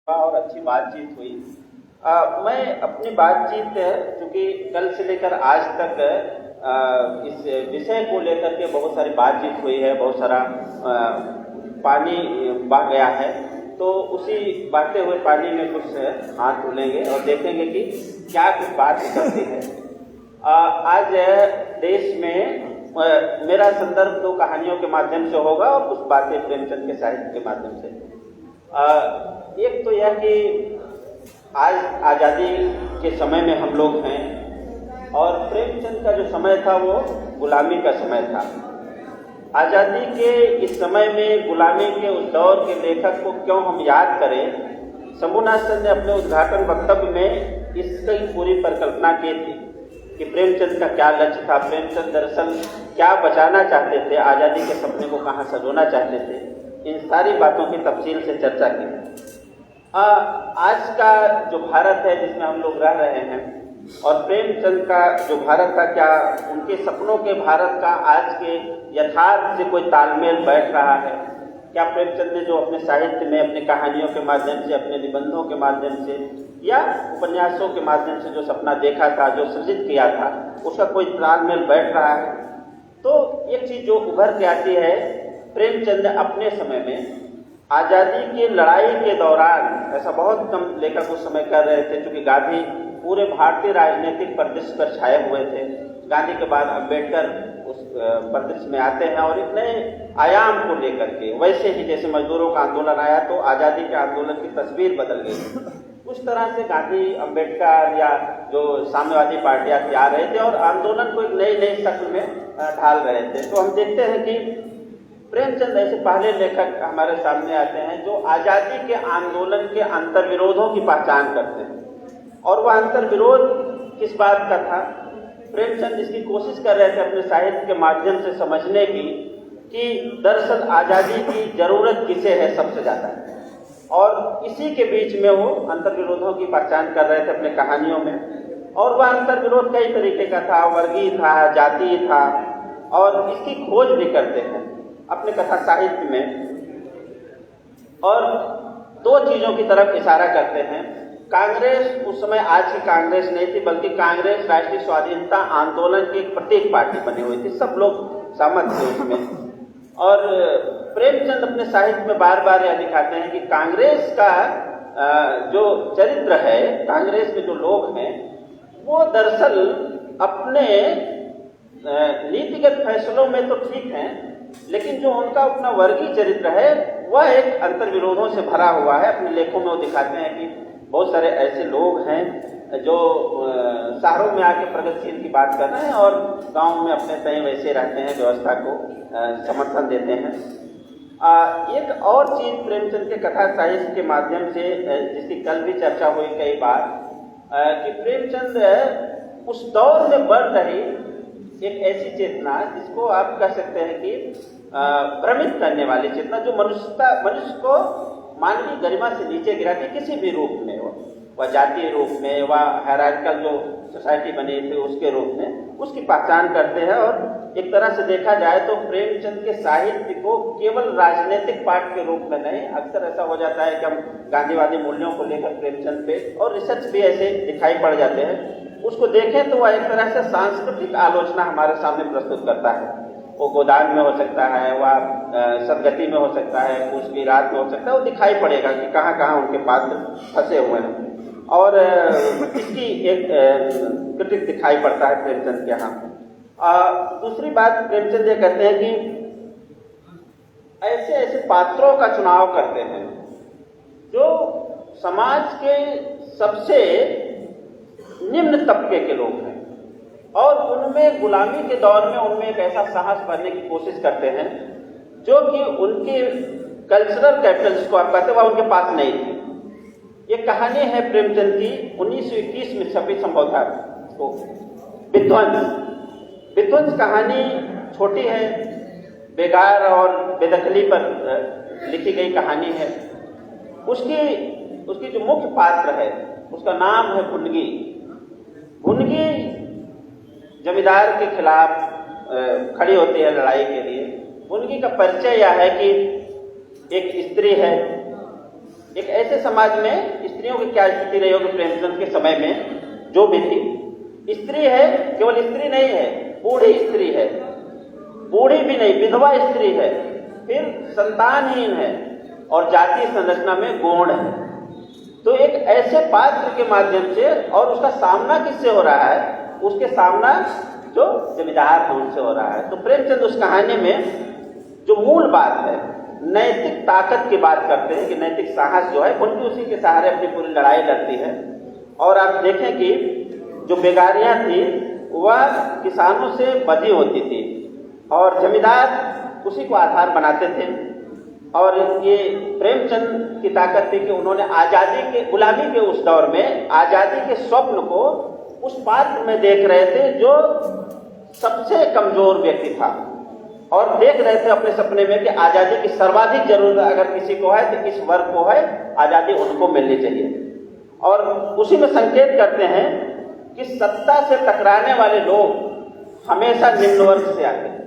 और अच्छी बातचीत हुई। मैं अपनी बातचीत चूँकि कल से लेकर आज तक इस विषय को लेकर के बहुत सारी बातचीत हुई है, बहुत सारा पानी बह गया है, तो उसी बहते हुए पानी में कुछ हाथ धुलेंगे और देखेंगे कि क्या कुछ बात करती है। आज देश में मेरा संदर्भ दो कहानियों के माध्यम से होगा और कुछ बातें प्रेमचंद के साहित्य के माध्यम से। एक तो यह कि आज आज़ादी के समय में हम लोग हैं और प्रेमचंद का जो समय था वो गुलामी का समय था। आज़ादी के इस समय में गुलामी के उस दौर के लेखक को क्यों हम याद करें, शंभुनाथ सर ने अपने उद्घाटन वक्तव्य में इसकी पूरी परिकल्पना की थी कि प्रेमचंद का क्या लक्ष्य था, प्रेमचंद दरअसल क्या बचाना चाहते थे, आज़ादी के सपने को कहाँ सजोना चाहते थे। इन सारी बातों की तफसील से चर्चा की। आज का जो भारत है जिसमें हम लोग रह रहे हैं और प्रेमचंद का जो भारत था, क्या उनके सपनों के भारत का आज के यथार्थ से कोई तालमेल बैठ रहा है? क्या प्रेमचंद ने जो अपने साहित्य में अपनी कहानियों के माध्यम से, अपने निबंधों के माध्यम से या उपन्यासों के माध्यम से जो सपना देखा था, जो सृजित किया था, उसका कोई तालमेल बैठ रहा है? तो एक चीज़ जो उभर के आती है, प्रेमचंद अपने समय में आज़ादी की लड़ाई के दौरान, ऐसा बहुत कम लेखक उस समय कर रहे थे क्योंकि गांधी पूरे भारतीय राजनीतिक परिदृश्य पर छाए हुए थे। गांधी के बाद अम्बेडकर उस परिदृश्य में आते हैं और एक नए आयाम को लेकर के, वैसे ही जैसे मजदूरों का आंदोलन आया तो आज़ादी के आंदोलन की तस्वीर बदल गई, उस तरह से गांधी, अम्बेडकर या जो साम्यवादी पार्टियां आ रहे थे और आंदोलन को एक नई शक्ल में ढाल रहे थे। तो हम देखते हैं कि प्रेमचंद ऐसे पहले लेखक हमारे सामने आते हैं जो आज़ादी के आंदोलन के अंतर्विरोधों की पहचान करते हैं। और वह अंतर्विरोध किस बात का था? प्रेमचंद इसकी कोशिश कर रहे थे अपने साहित्य के माध्यम से समझने की कि दरअसल आज़ादी की ज़रूरत किसे है सबसे ज़्यादा, और इसी के बीच में वो अंतर्विरोधों की पहचान कर रहे थे अपने कहानियों में। और वह अंतर्विरोध कई तरीके का था, वर्गीय था, जातीय था, और इसकी खोज भी करते हैं अपने कथा साहित्य में। और दो चीज़ों की तरफ इशारा करते हैं। कांग्रेस उस समय आज की कांग्रेस नहीं थी, बल्कि कांग्रेस राष्ट्रीय स्वाधीनता आंदोलन की एक प्रतीक पार्टी बनी हुई थी, सब लोग सहमत थे उसमें। और प्रेमचंद अपने साहित्य में बार बार यह दिखाते हैं कि कांग्रेस का जो चरित्र है, कांग्रेस में जो लोग हैं, वो दरअसल अपने नीतिगत फैसलों में तो ठीक हैं, लेकिन जो उनका अपना वर्गीय चरित्र है वह एक अंतर्विरोधों से भरा हुआ है। अपने लेखों में वो दिखाते हैं कि बहुत सारे ऐसे लोग हैं जो शहरों में आके प्रगतिशील की बात कर रहे हैं और गांव में अपने तय वैसे रहते हैं, व्यवस्था को समर्थन देते हैं। एक और चीज़ प्रेमचंद के कथा साहित्य के माध्यम से जिसकी कल भी चर्चा हुई कई बार, कि प्रेमचंद उस दौर में बढ़ रही एक ऐसी चेतना जिसको आप कह सकते हैं कि भ्रमित करने वाली चेतना, जो मनुष्य को मानवीय गरिमा से नीचे गिराती, किसी भी रूप में हो, वह जातीय रूप में, वह हायरार्किकल जो सोसाइटी बनी थी उसके रूप में, उसकी पहचान करते हैं। और एक तरह से देखा जाए तो प्रेमचंद के साहित्य को केवल राजनीतिक पाठ के रूप में नहीं, अक्सर ऐसा हो जाता है कि हम गांधीवादी मूल्यों को लेकर प्रेमचंद पे, और रिसर्च भी ऐसे दिखाई पड़ जाते हैं, उसको देखें तो वह एक तरह से सांस्कृतिक आलोचना हमारे सामने प्रस्तुत करता है। वो गोदान में हो सकता है, वह सदगति में हो सकता है, पूछ की रात में हो सकता है, वो दिखाई पड़ेगा कि कहाँ कहाँ उनके पात्र फंसे हुए हैं। और इसकी एक क्रिटिक दिखाई पड़ता है प्रेमचंद के यहाँ। दूसरी बात प्रेमचंद ये कहते हैं कि ऐसे ऐसे पात्रों का चुनाव करते हैं जो समाज के सबसे निम्न तबके के लोग हैं, और उनमें गुलामी के दौर में उनमें एक ऐसा साहस भरने की कोशिश करते हैं जो कि उनके कल्चरल कैपिटल्स को आप कहते हैं वह उनके पास नहीं थी। ये कहानी है प्रेमचंद की 1921 में छपी संभवतः तो विध्वंस कहानी छोटी है, बेगार और बेदखली पर लिखी गई कहानी है। उसकी जो मुख्य पात्र है उसका नाम है भुनगी। भुनगी जमींदार के खिलाफ खड़ी होती है लड़ाई के लिए। भुनगी का परिचय यह है कि एक स्त्री है, एक ऐसे समाज में स्त्रियों की क्या स्थिति रही होगी प्रेमचंद के समय में, जो भी थी। स्त्री है, केवल स्त्री नहीं है, बूढ़ी स्त्री है, बूढ़ी भी नहीं, विधवा स्त्री है, फिर संतानहीन है और जातीय संरचना में गौण है। तो एक ऐसे पात्र के माध्यम से, और उसका सामना किससे हो रहा है? उसके सामना जो जमींदार है उनसे हो रहा है। तो प्रेमचंद उस कहानी में जो मूल बात है, नैतिक ताकत की बात करते हैं कि नैतिक साहस जो है उनकी, उसी के सहारे अपनी पूरी लड़ाई लड़ती है। और आप देखें कि जो बेगारियां थी वह किसानों से बधी होती थी और जमींदार उसी को आधार बनाते थे। और ये प्रेमचंद की ताकत थी कि उन्होंने आज़ादी के, गुलामी के उस दौर में आज़ादी के स्वप्न को उस पात्र में देख रहे थे जो सबसे कमजोर व्यक्ति था, और देख रहे थे अपने सपने में कि आज़ादी की सर्वाधिक जरूरत अगर किसी को है तो इस वर्ग को है, आज़ादी उनको मिलनी चाहिए। और उसी में संकेत करते हैं कि सत्ता से टकराने वाले लोग हमेशा निम्न वर्ग से आते हैं,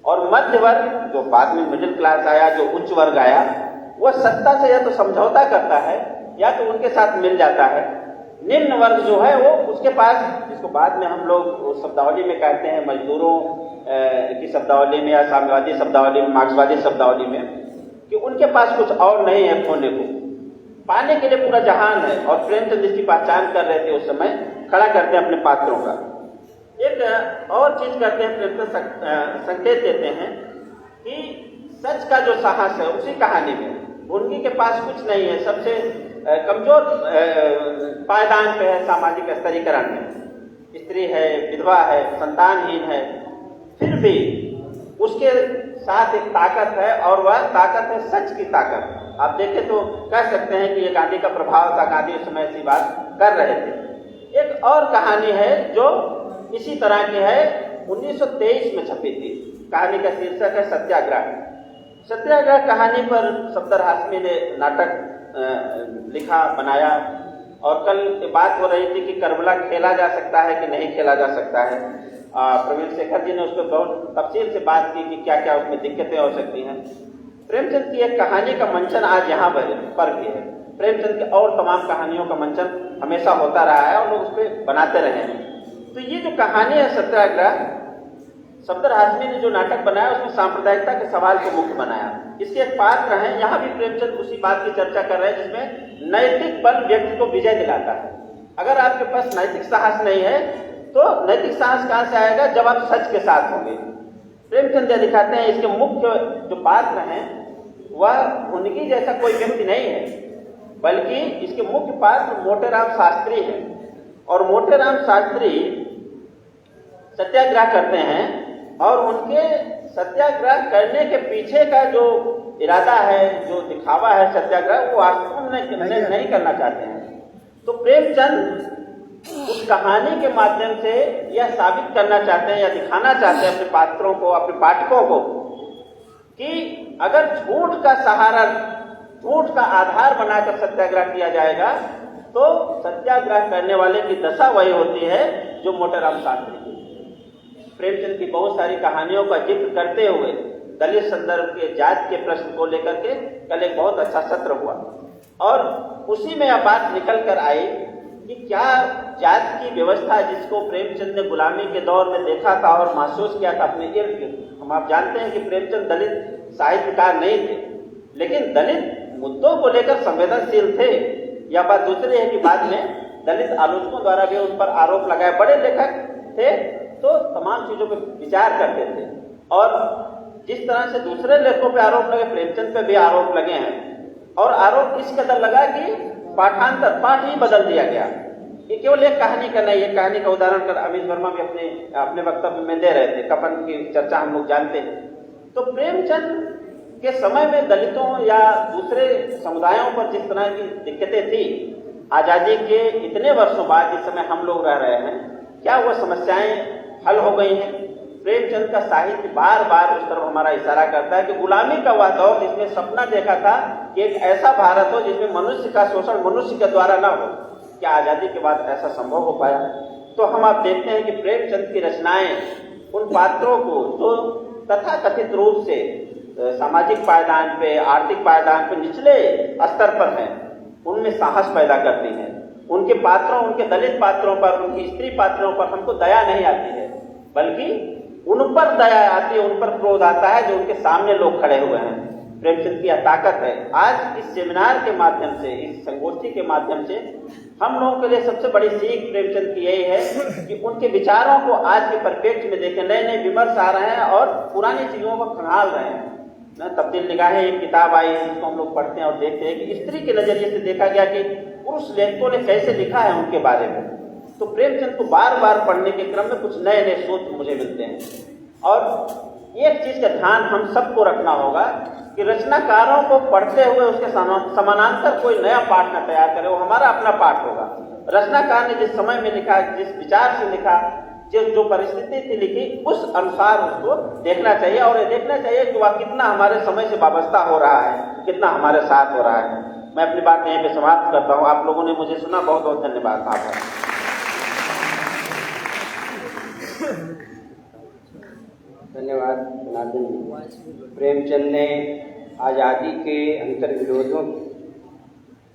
और मध्य वर्ग जो बाद में मिडिल क्लास आया, जो उच्च वर्ग आया, वह सत्ता से या तो समझौता करता है या तो उनके साथ मिल जाता है। निम्न वर्ग जो है वो उसके पास, जिसको बाद में हम लोग शब्दावली में कहते हैं मजदूरों की शब्दावली में या साम्यवादी शब्दावली में, मार्क्सवादी शब्दावली में, कि उनके पास कुछ और नहीं है खोने को, पाने के लिए पूरा जहान है। और प्रेमचंद इसकी पहचान कर रहे थे उस समय, खड़ा करते हैं अपने पात्रों का। एक और चीज करते हैं प्रेमचंद, संकेत देते हैं कि सच का जो साहस है उसी कहानी में, भुनगी के पास कुछ नहीं है, सबसे कमजोर पायदान पे है सामाजिक स्तरीकरण में, स्त्री है, विधवा है, संतानहीन है, फिर भी उसके साथ एक ताकत है, और वह ताकत है सच की ताकत। आप देखें तो कह सकते हैं कि ये गांधी का प्रभाव था, गांधी उस समय ऐसी बात कर रहे थे। एक और कहानी है जो इसी तरह की है, 1923 में छपी थी। कहानी का शीर्षक है सत्याग्रह। सत्याग्रह कहानी पर सफदर हाशमी ने नाटक लिखा, बनाया, और कल बात हो रही थी कि करबला खेला जा सकता है कि नहीं खेला जा सकता है। प्रवीण शेखर जी ने उस पर बहुत तफसील से बात की कि क्या क्या उसमें दिक्कतें हो सकती हैं। प्रेमचंद की एक कहानी का मंचन आज यहाँ पर भी है। प्रेमचंद की और तमाम कहानियों का मंचन हमेशा होता रहा है और लोग उस पर बनाते रहे हैं। तो ये जो कहानी है सत्याग्रह, सफदर हाशमी ने जो नाटक बनाया उसमें सांप्रदायिकता के सवाल को मुख्य बनाया। इसके एक पात्र हैं, यहाँ भी प्रेमचंद उसी बात की चर्चा कर रहे हैं जिसमें नैतिक बल व्यक्ति को विजय दिलाता है। अगर आपके पास नैतिक साहस नहीं है तो नैतिक साहस कहाँ से आएगा? जब आप सच के साथ होंगे। प्रेमचंद यह दिखाते हैं इसके मुख्य जो पात्र हैं वह उनकी जैसा कोई व्यक्ति नहीं है, बल्कि इसके मुख्य पात्र मोटेराम शास्त्री हैं। और मोटेराम शास्त्री सत्याग्रह करते हैं और उनके सत्याग्रह करने के पीछे का जो इरादा है, जो दिखावा है सत्याग्रह, वो वास्तव में नहीं करना चाहते हैं। तो प्रेमचंद उस कहानी के माध्यम से यह साबित करना चाहते हैं या दिखाना चाहते हैं अपने पात्रों को, अपने पाठकों को, कि अगर झूठ का सहारा, झूठ का आधार बनाकर सत्याग्रह किया जाएगा तो सत्याग्रह करने वाले की दशा वही होती है जो मोटेराम शास्त्री की। प्रेमचंद की बहुत सारी कहानियों का जिक्र करते हुए दलित संदर्भ के, जात के प्रश्न को लेकर के कल एक बहुत अच्छा सत्र हुआ, और उसी में यह बात निकल कर आई कि क्या जात की व्यवस्था जिसको प्रेमचंद ने गुलामी के दौर में देखा था और महसूस किया था अपने इर्द गिर्द। हम आप जानते हैं कि प्रेमचंद दलित साहित्यकार नहीं थे, लेकिन दलित मुद्दों को लेकर संवेदनशील थे। यह बात दूसरी है कि बाद में दलित आलोचकों द्वारा भी उन पर आरोप लगाए। बड़े लेखक थे तो तमाम चीजों पर विचार करते थे, और जिस तरह से दूसरे लेखकों पे आरोप लगे, प्रेमचंद पे भी आरोप लगे हैं। और आरोप इस कदर लगा कि पाठ ही बदल दिया गया। ये केवल एक कहानी का नहीं, एक कहानी का उदाहरण कर अमित वर्मा भी अपने वक्तव्य में दे रहे थे। कफन की चर्चा हम लोग जानते हैं। तो प्रेमचंद के समय में दलितों या दूसरे समुदायों पर जिस तरह की दिक्कतें थी, आजादी के इतने वर्षों बाद जिस समय हम लोग रह रहे हैं, क्या वह समस्याएं हल हो गई हैं? प्रेमचंद का साहित्य बार बार उस तरफ हमारा इशारा करता है कि गुलामी का वह दौर जिसमें सपना देखा था कि एक ऐसा भारत हो जिसमें मनुष्य का शोषण मनुष्य के द्वारा न हो, क्या आजादी के बाद ऐसा संभव हो पाया? तो हम आप देखते हैं कि प्रेमचंद की रचनाएं उन पात्रों को जो तथाकथित रूप से सामाजिक पायदान पे, आर्थिक पायदान पे निचले स्तर पर हैं, उनमें साहस पैदा करती हैं। उनके पात्रों, उनके दलित पात्रों पर, उनकी स्त्री पात्रों पर हमको दया नहीं आती है, बल्कि उन पर दया आती है, उन पर क्रोध आता है जो उनके सामने लोग खड़े हुए हैं। प्रेमचंद की यह ताकत है। आज इस सेमिनार के माध्यम से, इस संगोष्ठी के माध्यम से हम लोगों के लिए सबसे बड़ी सीख प्रेमचंद की यही है कि उनके विचारों को आज के परिप्रेक्ष्य में देखें। नए नए विमर्श आ रहे हैं और पुरानी चीजों को खंगाल रहे हैं ना। तब्दील निगाहें एक किताब आई है जिसको हम लोग पढ़ते हैं और देखते हैं कि स्त्री के नजरिए से देखा गया कि पुरुष लेखकों ने कैसे लिखा है उनके बारे में। तो प्रेमचंद को बार बार पढ़ने के क्रम में कुछ नए नए सोच मुझे मिलते हैं। और एक चीज का ध्यान हम सबको रखना होगा कि रचनाकारों को पढ़ते हुए उसके समानांतर कोई नया पाठ न तैयार करे, वो हमारा अपना पाठ होगा। रचनाकार ने जिस समय में लिखा, जिस विचार से लिखा, जो परिस्थिति थी लिखी, उस अनुसार उसको देखना चाहिए और ये देखना चाहिए कि वह कितना हमारे समय से वाबस्ता हो रहा है, कितना हमारे साथ हो रहा है। मैं अपनी बात यहीं पे समाप्त करता हूँ। आप लोगों ने मुझे सुना, बहुत बहुत धन्यवाद आपका। धन्यवाद जनार्दन जी। प्रेमचंद ने आज़ादी के अंतर विरोधों की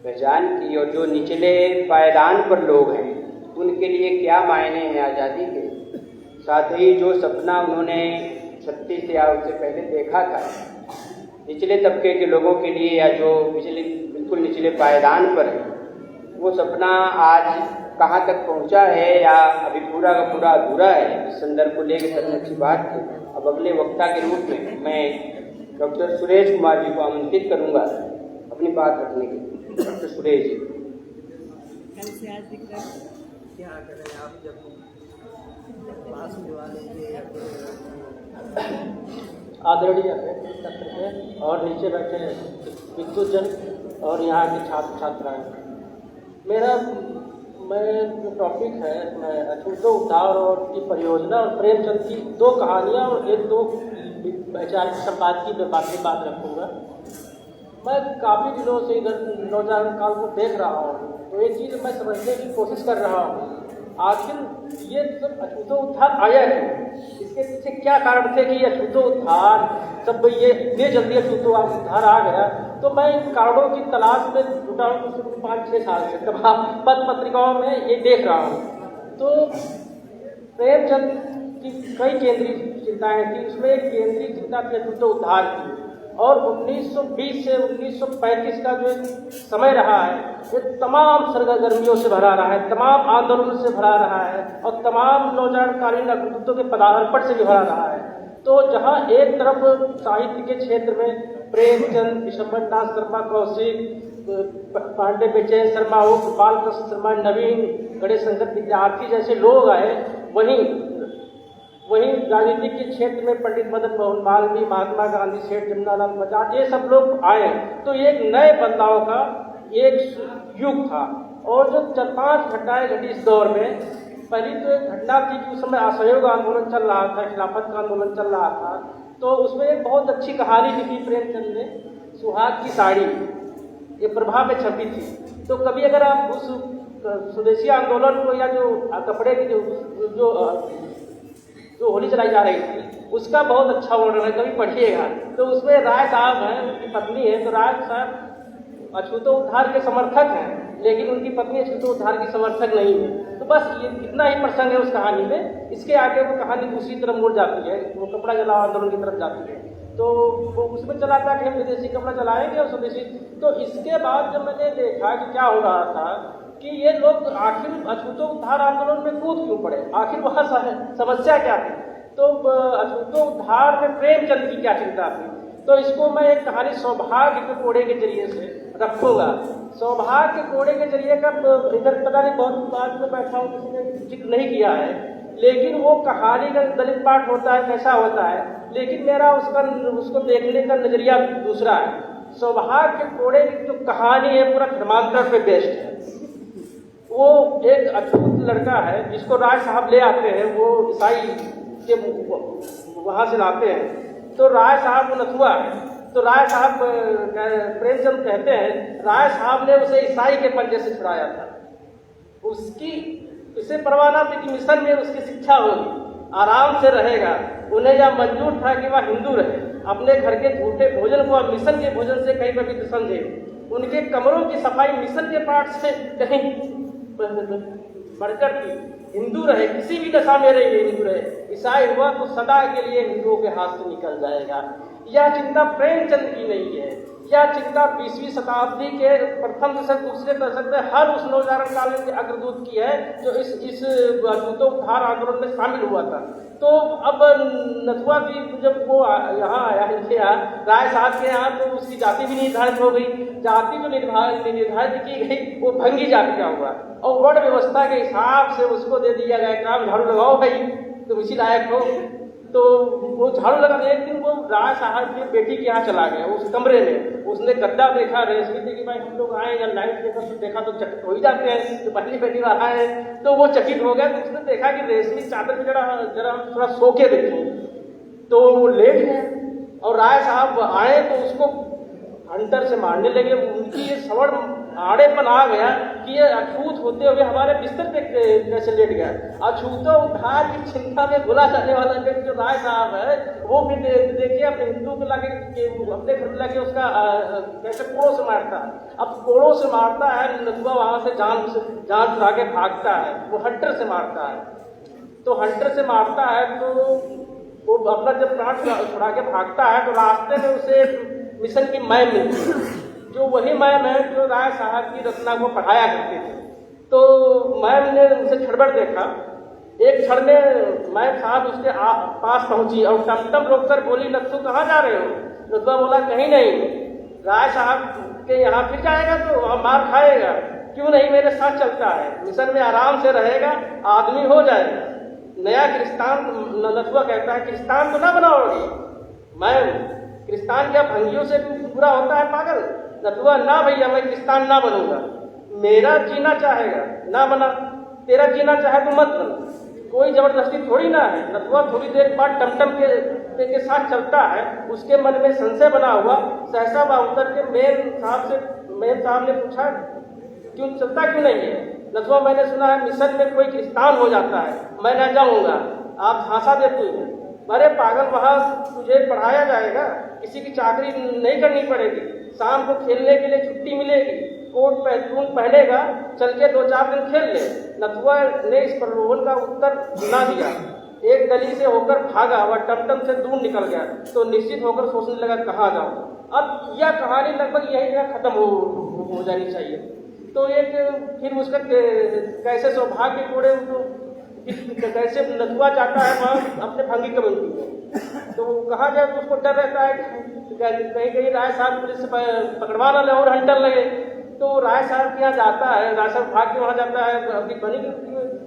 पहचान की और जो निचले पायदान पर लोग हैं उनके लिए क्या मायने हैं आज़ादी के, साथ ही जो सपना उन्होंने 36 या उससे पहले देखा था निचले तबके के लोगों के लिए, या जो बिल्कुल निचले पायदान पर है, वो सपना आज कहाँ तक पहुँचा है या अभी पूरा का पूरा अधूरा है, इस संदर्भ को लेकर सबसे अच्छी बात है। अब अगले वक्ता के रूप में मैं डॉक्टर सुरेश कुमार जी को आमंत्रित करूँगा अपनी बात रखने के लिए। डॉक्टर सुरेश जी। क्या करें आप, जब पास वाले आदरणीय सत्र के और नीचे बैठे विद्युतजन और यहाँ के छात्र छात्राएं, मैं जो टॉपिक है मैं अछूतो उद्धार और की परियोजना और प्रेमचंद की दो कहानियाँ और एक दो वैचारिक संपादकीय की बात रखूँगा। मैं काफ़ी दिनों से इधर नौजवान काल को देख रहा हूँ, तो एक चीज़ मैं समझने की कोशिश कर रहा हूँ, आखिर ये सब अछूतो उद्धार आया है, इसके पीछे क्या कारण थे कि ये अछूतो उद्धार सब ये इतने जल्दी अछूतो उद्धार आ गया। तो मैं इन कारणों की तलाश में जुटा हूँ 5-6 साल से, तमाम पत्र पत्रिकाओं में ये देख रहा हूँ। तो प्रेमचंद की कई केंद्रीय चिंताएं थी, उसमें एक केंद्रीय चिंता थी अछूतो उद्धार की, और 1920 से 1935 का जो समय रहा है ये तमाम सरगर्मियों से भरा रहा है, तमाम आंदोलनों से भरा रहा है और तमाम नौजवानकालीन अग्रदूतों के पदार्पण से भी भरा रहा है। तो जहाँ एक तरफ साहित्य के क्षेत्र में प्रेमचंद, विशंबर नाथ शर्मा, कौशिक, पांडे बेचैन शर्मा, गोपाल कृष्ण शर्मा, नवीन, गणेश शंकर विद्यार्थी जैसे लोग आए, वहीं राजनीतिक के क्षेत्र में पंडित मदन मोहन मालवीय, महात्मा गांधी, सेठ जमनालाल बजाज, ये सब लोग आए। तो एक नए बदलाव का एक युग था। और जो 4-5 घटनाएं घटी इस दौर में, पहली तो एक घटना थी कि उस समय असहयोग आंदोलन चल रहा था, खिलाफत का आंदोलन चल रहा था। तो उसमें एक बहुत अच्छी कहानी लिखी प्रेमचंद ने, सुहाग की साड़ी, ये प्रभा में छपी थी। तो कभी अगर आप उस स्वदेशी आंदोलन को या जो कपड़े की जो होली चलाई जा रही थी उसका बहुत अच्छा वर्णन है, कभी पढ़िएगा। तो उसमें राय साहब हैं, उनकी पत्नी है, तो राय साहब अछूतो उद्धार के समर्थक हैं, लेकिन उनकी पत्नी अछूतो उद्धार की समर्थक नहीं है। तो बस ये इतना ही प्रसंग है उस कहानी में। इसके आगे वो कहानी दूसरी तरफ मुड़ जाती है, वो कपड़ा जलाओ आंदोलन की तरफ जाती है। तो वो उसमें चलाता कि हम विदेशी कपड़ा चलाएंगे और स्वदेशी। तो इसके बाद जब मैंने देखा कि क्या हो रहा था कि ये लोग आखिर अछूतो उद्धार आंदोलन में कूद क्यों पड़े, आखिर वहाँ समस्या क्या थी। तो अछूतो उद्धार में प्रेमचंद की क्या चिंता थी। तो इसको मैं एक कहानी सौभाग्य के कोड़े के जरिए से रखूँगा। सौभाग्य के कोड़े के जरिए का इधर पता नहीं बहुत बाद में बैठा हूँ, किसी ने जिक्र नहीं किया है, लेकिन वो कहानी का दलित पाठ होता है कैसा होता है, लेकिन मेरा उसको देखने का नजरिया दूसरा है। सौभाग्य के कोड़े की जो कहानी है पूरा धर्मांतर पे बेस्ड है। वो एक अछूत लड़का है जिसको राय साहब ले आते हैं, वो ईसाई के वहाँ से लाते हैं। तो राय साहब को नथुआ है। तो राय साहब प्रेमचंद कहते हैं राय साहब ने उसे ईसाई के पंजे से छुड़ाया था। इसे परवाह न थी कि मिशन में उसकी शिक्षा होगी, आराम से रहेगा। उन्हें यह मंजूर था कि वह हिंदू रहे, अपने घर के झूठे भोजन को मिशन के भोजन से कहीं पर भी समझे। उनके कमरों की सफाई मिशन के पाठ से कहीं बढ़कर थी। हिंदू रहे, किसी भी दशा में रहे हिंदू रहे, ईसाई हुआ तो सदा के लिए हिंदुओं के हाथ से निकल जाएगा। यह चिंता प्रेमचंद की नहीं है, यह चिंता 20वीं शताब्दी के प्रथम दशक दूसरे दशक में हर उस नवजागरण काल के अग्रदूत की है जो इस अछूतोद्धार आंदोलन में शामिल हुआ था। तो अब नथुआ की जब वो यहाँ आया राय साहब के यहाँ, तो उसकी जाति भी निर्धारित हो गई। जाति जो निर्धारित की गई वो भंगी जाति का हुआ और वर्ण व्यवस्था के हिसाब से उसको दे दिया गया काम झाड़ू लगाओ भाई तुम इसी लायक हो। तो वो झाड़ू लगा, एक दिन वो राय साहब की बेटी के यहाँ चला गया उस कमरे में, उसने गद्दा देखा, रेशमी थी कि भाई हम लोग आए या लाइट देखा तो चकित हो ही जाते हैं, तो पहली बेटी वाला है तो वो चकित हो गया। तो उसने देखा कि रेशमी चादर में जरा थोड़ा सो के देखें, तो वो लेट गए और राय साहब आए तो उसको हंटर से मारने लगे। उनकी ये सवर्ण आड़ेपन आ गया कि ये अछूत होते हुए हमारे बिस्तर पे कैसे लेट गया। अछूतों उद्धार की चिंता में भुला जाने वाला व्यक्ति जो राय साहब है, वो भी देखिए अपने हिंदू को लाके अपने घर में लाके उसका कैसे कोड़ों से मारता है। अब कोड़ों से मारता है, नथुआ वहां से जान चुरा के भागता है, वो हंटर से मारता है। तो हंटर से मारता है तो वो अपना जब प्राण छुड़ा के भागता है तो रास्ते में उसे मिशन की मैम मिलती है, जो वही मैम है जो राय साहब की रचना को पढ़ाया करते थे। तो मैम ने उसे छड़बड़ देखा, एक क्षण में मैम साहब उसके पास पहुंची और टमटम रोककर बोली, नथु कहाँ जा रहे हो? नथुआ बोला, कहीं नहीं, राय साहब के यहाँ फिर जाएगा तो मार खाएगा, क्यों नहीं मेरे साथ चलता है, मिशन में आराम से रहेगा, आदमी हो जाएगा। नया क्रिस्तान, नथुआ कहता है, क्रिस्तान तो ना बनाओगी मैम, क्रिस्तान क्या भंगियों से बुरा होता है पागल? नथुआ, ना भैया मैं क्रिस्तान ना बनूंगा, मेरा जीना चाहेगा ना बना, तेरा जीना चाहे तो मत बन, कोई जबरदस्ती थोड़ी ना है। नथुआ थोड़ी देर बाद टमटम के साथ चलता है, उसके मन में संशय बना हुआ। सहसा वह उतर के मेम साहब ने पूछा, क्यों चलता क्यों नहीं है? नथुआ, मैंने सुना है मिशन में कोई क्रिस्तान हो जाता है, मैं न जाऊंगा, आप झांसा देते हैं। अरे पागल, वहां तुझे पढ़ाया जाएगा, किसी की चाकरी नहीं करनी पड़ेगी, शाम को खेलने के लिए छुट्टी मिलेगी, कोट पैंतून पहनेगा, चल के 2-4 दिन खेल ले। नथुआ ने इस प्रलोभन का उत्तर ना दिया, एक गली से होकर भागा, वह टमटम से दूर निकल गया। तो निश्चित होकर सोचने लगा कहाँ जाऊं। अब यह कहानी लगभग यही जगह खत्म हो जानी चाहिए। तो एक फिर उसका कैसे सौभाग्य कोड़े कैसे नथुआ जाता है वहाँ अपने भंगी कम्युनिटी में, तो कहाँ जाए तो उसको डर रहता है कहीं राय साहब पुलिस से पकड़वा ना ले और हंटर लगे। तो राय साहब के यहाँ जाता है, राय साहब भाग के वहाँ जाता है अपनी बनी,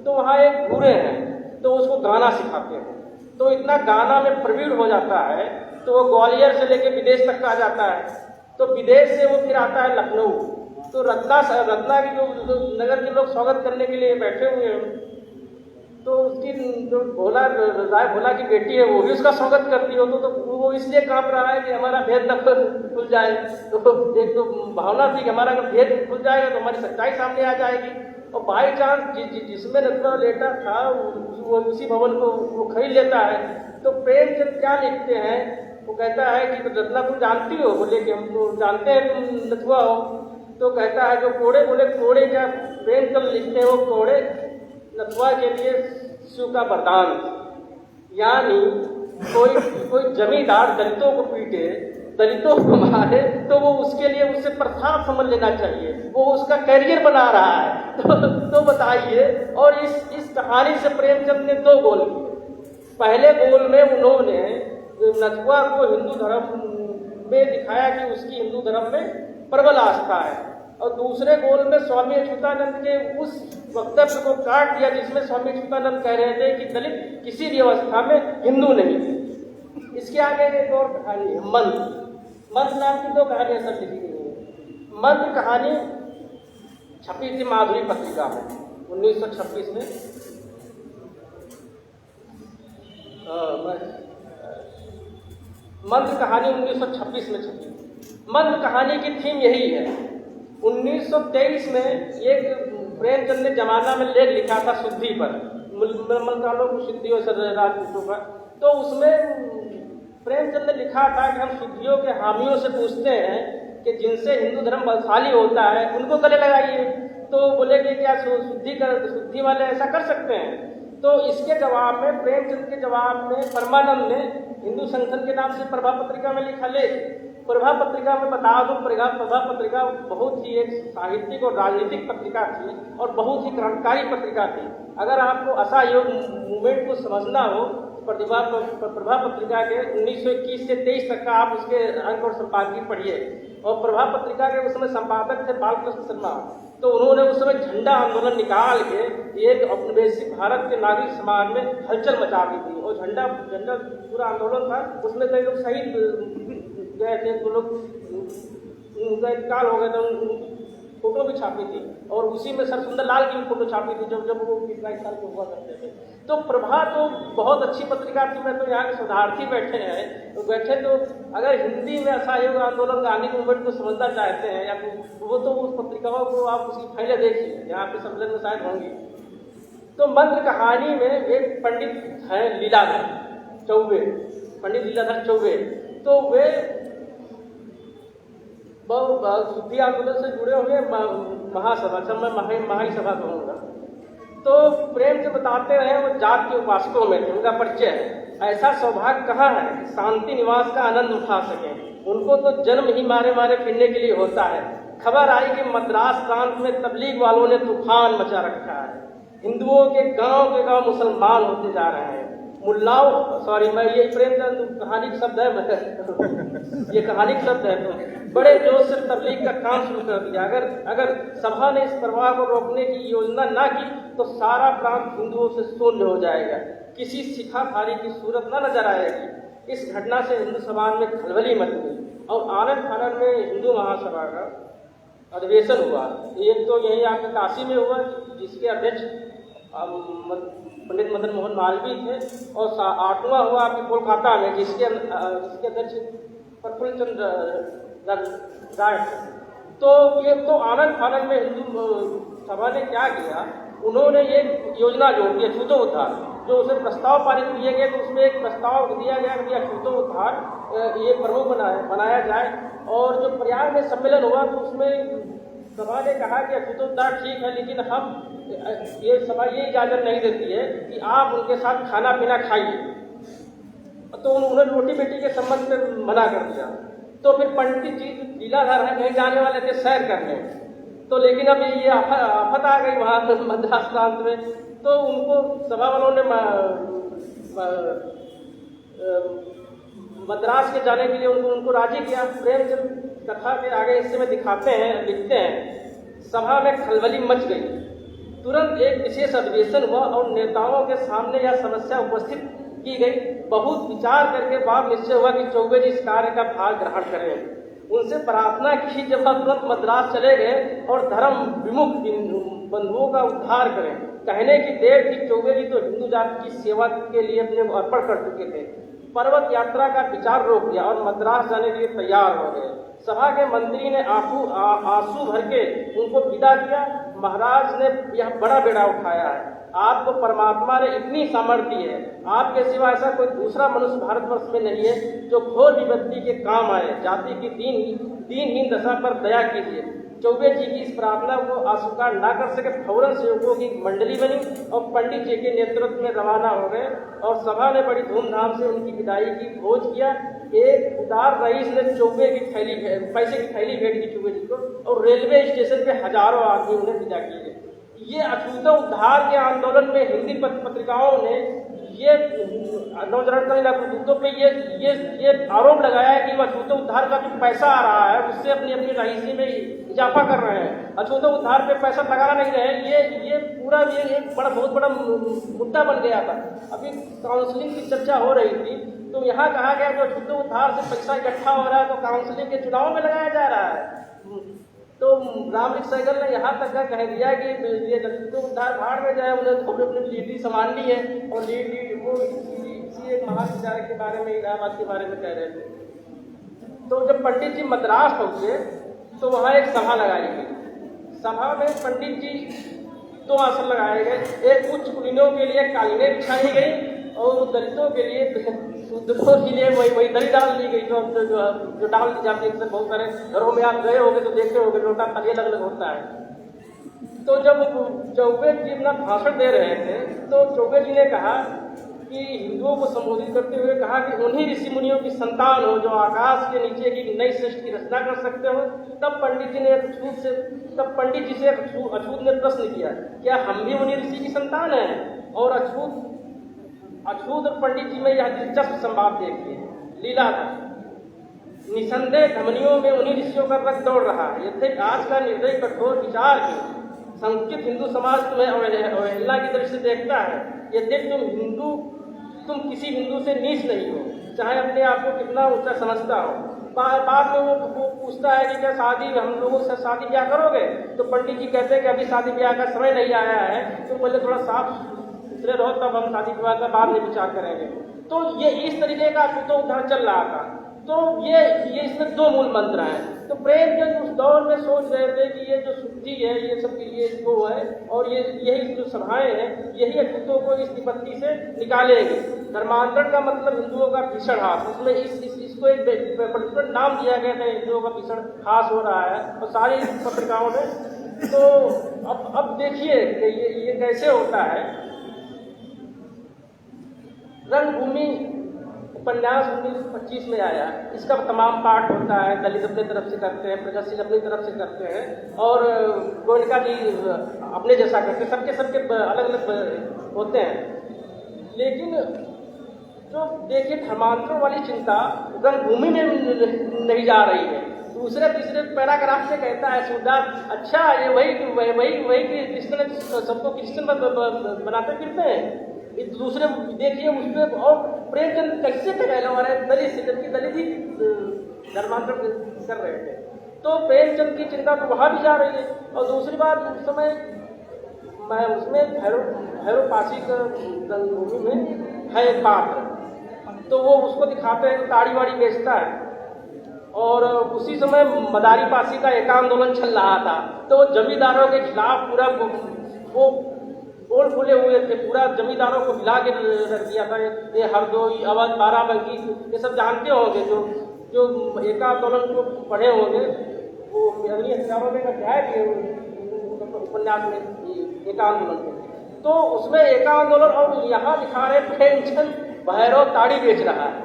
तो वहाँ एक बूढ़े हैं तो उसको गाना सिखाते हैं। तो इतना गाना में प्रवीण हो जाता है तो वो ग्वालियर से लेके विदेश तक का आ जाता है। तो विदेश से वो फिर आता है लखनऊ, तो रत्ना की जो नगर के लोग स्वागत करने के लिए बैठे हुए हैं, तो उसकी जो राय भोला की बेटी है वो भी उसका स्वागत करती हो, तो वो इसलिए कांप रहा है कि हमारा भेद न खुल जाए। तो एक तो भावना थी कि हमारा अगर भेद खुल जाएगा तो हमारी सच्चाई सामने आ जाएगी। और बाई चांस जिसमें नथुआ लेटा था वो उसी भवन को वो खरीद लेता है। तो प्रेमचंद क्या लिखते हैं, वो कहता है कि रत्ना तुम जानती हो? बोले कि हम तो जानते हैं तुम नथुआ हो। तो कहता है जो कोड़े, बोले कोड़े क्या? प्रेमचंद लिखते हैं वो कोड़े नथुआ के लिए शिव का वरदान, यानी कोई जमींदार दलितों को पीटे, दलितों को मारे, तो वो उसके लिए उसे प्रथा समझ लेना चाहिए, वो उसका कैरियर बना रहा है। तो बताइए। और इस कहानी से प्रेमचंद ने 2 गोल किए। पहले गोल में उन्होंने नथुआ को हिंदू धर्म में दिखाया कि उसकी हिंदू धर्म में प्रबल आस्था है, और दूसरे गोल में स्वामी अच्युतानंद के उस वक्तव्य को काट दिया जिसमें स्वामी अच्युतानंद कह रहे थे कि दलित किसी भी अवस्था में हिंदू नहीं थे। इसके आगे एक और कहानी है, मंत्र नाम की 2 कहानियां सब लिखी गई है। मंत्र कहानी छपी थी माधुरी पत्रिका में 1926 में। मंत्र कहानी 1926 में छपी। मंत्र कहानी की थीम यही है। 1923 में एक प्रेमचंद ने जमाना में लेख लिखा था शुद्धि पर, मलकालों को शुद्धियों से राजपूतों पर। तो उसमें प्रेमचंद ने लिखा था कि हम शुद्धियों के हामियों से पूछते हैं कि जिनसे हिंदू धर्म बलशाली होता है उनको गले लगाइए। तो बोले कि क्या शुद्धि वाले ऐसा कर सकते हैं? तो इसके जवाब में, प्रेमचंद के जवाब में, परमानंद ने हिंदू संगठन के नाम से प्रभा पत्रिका में लिखा लेख। प्रभा पत्रिका में बता दूं, प्रभा पत्रिका बहुत ही एक साहित्यिक और राजनीतिक पत्रिका थी और बहुत ही क्रांतिकारी पत्रिका थी। अगर आपको असहयोग मूवमेंट को समझना हो, प्रभा पत्रिका के 1921 से 23 तक का आप उसके अंक और संपादकीय पढ़िए। और प्रभा पत्रिका के उस समय संपादक थे बालकृष्ण शर्मा। तो उन्होंने उस समय झंडा आंदोलन निकाल के एक औपनिवेशिक भारत के नागरिक समाज में हलचल मचा दी थी। और झंडा पूरा आंदोलन था, उसमें कई लोग शहीद गए थे, तो लोग उनका इंतकाल हो गया था, फोटो भी छापी थी। और उसी में सर सुंदरलाल की भी फोटो छापी थी जब वो 22 साल के हुआ करते थे। तो प्रभा तो बहुत अच्छी पत्रिका थी। मैं तो यहाँ के शोधार्थी बैठे तो अगर हिंदी में असहयोग आंदोलन गांधी मूवमेंट को समझना चाहते हैं या वो तो उस पत्रिकाओं को आप उसकी फाइलें देखिए, यहाँ पे सम्मेलन में शायद होंगी। तो मंत्र कहानी में एक पंडित हैं लीलाधर चौबे, पंडित लीलाधर चौबे। तो वे शुद्धि आंदोलन से जुड़े हुए महासभा, जब मैं महाई सभा कहूँगा। तो प्रेम से बताते रहे वो जात के उपासकों में थे, उनका परिचय है। ऐसा सौभाग्य कहाँ है कि शांति निवास का आनंद उठा सके, उनको तो जन्म ही मारे मारे फिरने के लिए होता है। खबर आई कि मद्रास प्रांत में तबलीग वालों ने तूफान मचा रखा है, हिंदुओं के गांव मुसलमान होते जा रहे हैं। मुल्लाओं, सॉरी मैं ये प्रेमचंद कहानी का शब्द है, ये कहानी का शब्द है। तो बड़े जोश से तबलीग का काम शुरू कर दिया। अगर सभा ने इस प्रवाह को रोकने की योजना ना की तो सारा प्रांत हिंदुओं से शून्य हो जाएगा, किसी शिखाधारी की सूरत न नजर आएगी। इस घटना से हिंदू समाज में खलबली मच गई और आनंद फानंद में हिंदू महासभा का अधिवेशन हुआ। एक तो यही आपके काशी में हुआ जिसके अध्यक्ष पंडित मदन मोहन मालवीय थे, और 8वां हुआ आपके कोलकाता में जिसके अध्यक्ष प्रफुल्ल चंद्र राय थे। तो ये तो आनंद फानंद में हिंदू सभा ने क्या किया, उन्होंने एक योजना जोड़ दी अछूतो उद्धार। जो उसे प्रस्ताव पारित किए गए तो उसमें एक प्रस्ताव दिया गया कि अछूतो उद्धार ये प्रमुख बनाया जाए। और जो प्रयाग में सम्मेलन हुआ तो उसमें सभा ने कहा कि अछूतो उद्धार ठीक है, लेकिन हम ये सभा ये इजाज़त नहीं देती है कि आप उनके साथ खाना पीना खाइए। तो उन्होंने रोटी बेटी के संबंध में मना कर दिया। तो फिर पंडित जी लीलाधर है, कहीं जाने वाले थे सैर करने, तो लेकिन अब ये आफत आ गई वहाँ मद्रास प्रांत में। तो उनको सभा वालों ने मद्रास के जाने के लिए उनको राजी किया। प्रेमचंद कथा के आगे हिस्से में दिखाते हैं, लिखते हैं, सभा में खलबली मच गई। तुरंत एक विशेष अधिवेशन हुआ और नेताओं के सामने यह समस्या उपस्थित की गई। बहुत विचार करके बाद निश्चय हुआ कि चौबे जी इस कार्य का भार ग्रहण करें। उनसे प्रार्थना की जब हम तुरंत मद्रास चले गए और धर्म विमुख बंधुओं का उद्धार करें। कहने की देर थी, चौबे जी तो हिंदू जाति की सेवा के लिए अपने अर्पण कर चुके थे। पर्वत यात्रा का विचार रोक दिया और मद्रास जाने के लिए तैयार हो गए। सभा के मंत्री ने आंसू भर के उनको विदा किया। महाराज ने यह बड़ा बेड़ा उठाया है, आपको परमात्मा ने इतनी सामर्थ्य दी है, आपके सिवा ऐसा कोई दूसरा मनुष्य भारतवर्ष में नहीं है जो घोर विपत्ति के काम आए। जाति की दीनहीन दशा पर दया कीजिए। चौबे जी की इस प्रार्थना को अस्वीकार न कर सके फौरन सेवकों की मंडली बनी और पंडित जी के नेतृत्व में रवाना हो गए और सभा ने बड़ी धूमधाम से उनकी विदाई की भोज किया। एक उदार रईस ने चौबे की पैसे की थैली भेंट की चौबे जी को और रेलवे स्टेशन पे हजारों आदमी उन्हें विदा किए। ये अछूतो उद्धार के आंदोलन में हिंदी पत्रिकाओं ने ये नौजवान पे ये आरोप लगाया है कि वो अछूतो उद्धार का जो पैसा आ रहा है उससे अपनी रईसी में इजाफा कर रहे हैं, अछूतो उद्धार पे पैसा लगाना नहीं रहे। ये पूरा एक बहुत बड़ा मुद्दा बन गया था। अभी काउंसलिंग की चर्चा हो रही थी तो यहाँ कहा गया कि अछूतो उद्धार से पैसा इकट्ठा हो रहा है तो काउंसलिंग के चुनाव में लगाया जा रहा है। तो रामलिंग सहगल ने यहाँ तक का कह दिया कि ये अछूतो उद्धार भाड़ में जाए, उन्हें अपनी लीडरी संभालनी है। और वो इसी एक महान विचारक के बारे में, इलाहाबाद के बारे में कह रहे थे। तो जब पंडित जी मद्रास पहुँचे तो वहाँ एक सभा लगाई गई। सभा में पंडित जी 2 आसन लगाए गए, एक उच्च कुलीनों के लिए कालीनें बिछाई गई और दलितों के लिए शूद्रों के लिए वही दली डाल दी गई जो डाल दी जाती है। बहुत सारे घरों में आप गए होंगे तो देखते होंगे लोटा थाली अलग अलग होता है। तो जब चौबे जी अपना भाषण दे रहे थे तो चौबे जी ने कहा कि हिंदुओं को संबोधित करते हुए कहा कि उन्हीं ऋषि मुनियों की संतान हो जो आकाश के नीचे की नई सृष्टि की रचना कर सकते हो। तब पंडित जी से अछूत ने प्रश्न किया, क्या हम भी उन्हीं ऋषि की संतान हैं? और अछूत और पंडित जी में यह दिलचस्प संवाद देखिए, लीला था। निसंदेह धमनियों में उन्हीं ऋषियों का रक्त दौड़ रहा है। यद्यपि आज का निर्दयी कठोर विचार की संकुचित हिंदू समाज तुम्हें अवहेलना की दृष्टि से देखता है। यद्यपि तुम किसी हिंदू से नीच नहीं हो, चाहे अपने आप को कितना ऊंचा समझता हो। बाद में वो पूछता है कि क्या हम लोगों से शादी ब्याह करोगे? तो पंडित जी कहते हैं कि अभी शादी ब्याह का समय नहीं आया है, तो पहले थोड़ा साफ सुथरे रहो, तब हम शादी विवाह का बाद में विचार करेंगे। तो ये इस तरीके का तो उद्धार चल रहा था। तो ये इसमें दो मूल मंत्र हैं। तो प्रेमचंद उस दौर में सोच रहे थे कि ये जो शुद्धि है, ये सब ये जो है, और यही जो सभाएं हैं, यही अछूतों को इस विपत्ति से निकालेंगे। धर्मांतरण का मतलब हिंदुओं का भीषण हास, उसमें इसको एक पर्टिकुलर नाम दिया गया था, हिंदुओं का भीषण हास हो रहा है और सारी पत्रिकाओं में। तो अब देखिए ये कैसे होता है। रंगभूमि उपन्यास 1925 में आया। इसका तमाम पाठ होता है, दलित अपने तरफ से करते हैं, प्रगतिशील अपनी तरफ से करते हैं, और गोयनका जी अपने जैसा करते हैं। सबके अलग अलग होते हैं। लेकिन जो देखिए धर्मांतरण वाली चिंता रंगभूमि में नहीं जा रही है। दूसरे तीसरे पैराग्राफ से कहता है सूरदास, अच्छा ये वही क्रिश्चियन सबको क्रिश्चियन बनाते फिरते हैं। दूसरे देखिए उसमें, और प्रेमचंद कैसे कहने वाले दलित से, जबकि दलित ही धर्मांतरण कर रहे थे। तो प्रेमचंद की चिंता तो वहाँ भी जा रही है। और दूसरी बात, उस समय मैं उसमें भैरव पासी का रंगभूमि में है एक पात्र, तो वो उसको दिखाते हैं, ताड़ी वाड़ी बेचता है। और उसी समय मदारी पासी का एक आंदोलन चल रहा था। तो जमींदारों के खिलाफ पूरा वो बोल खुले हुए थे, पूरा जमींदारों को हिला के रख दिया था। ये हरदोई, अवध, बाराबंकी, ये सब जानते होंगे जो एक आंदोलन को पढ़े होंगे। वो अगली हजारों में अध्याय भी उपन्यास में एक आंदोलन में। तो उसमें एक आंदोलन, और यहाँ दिखा रहे प्रेमचंद भैरव ताड़ी बेच रहा है,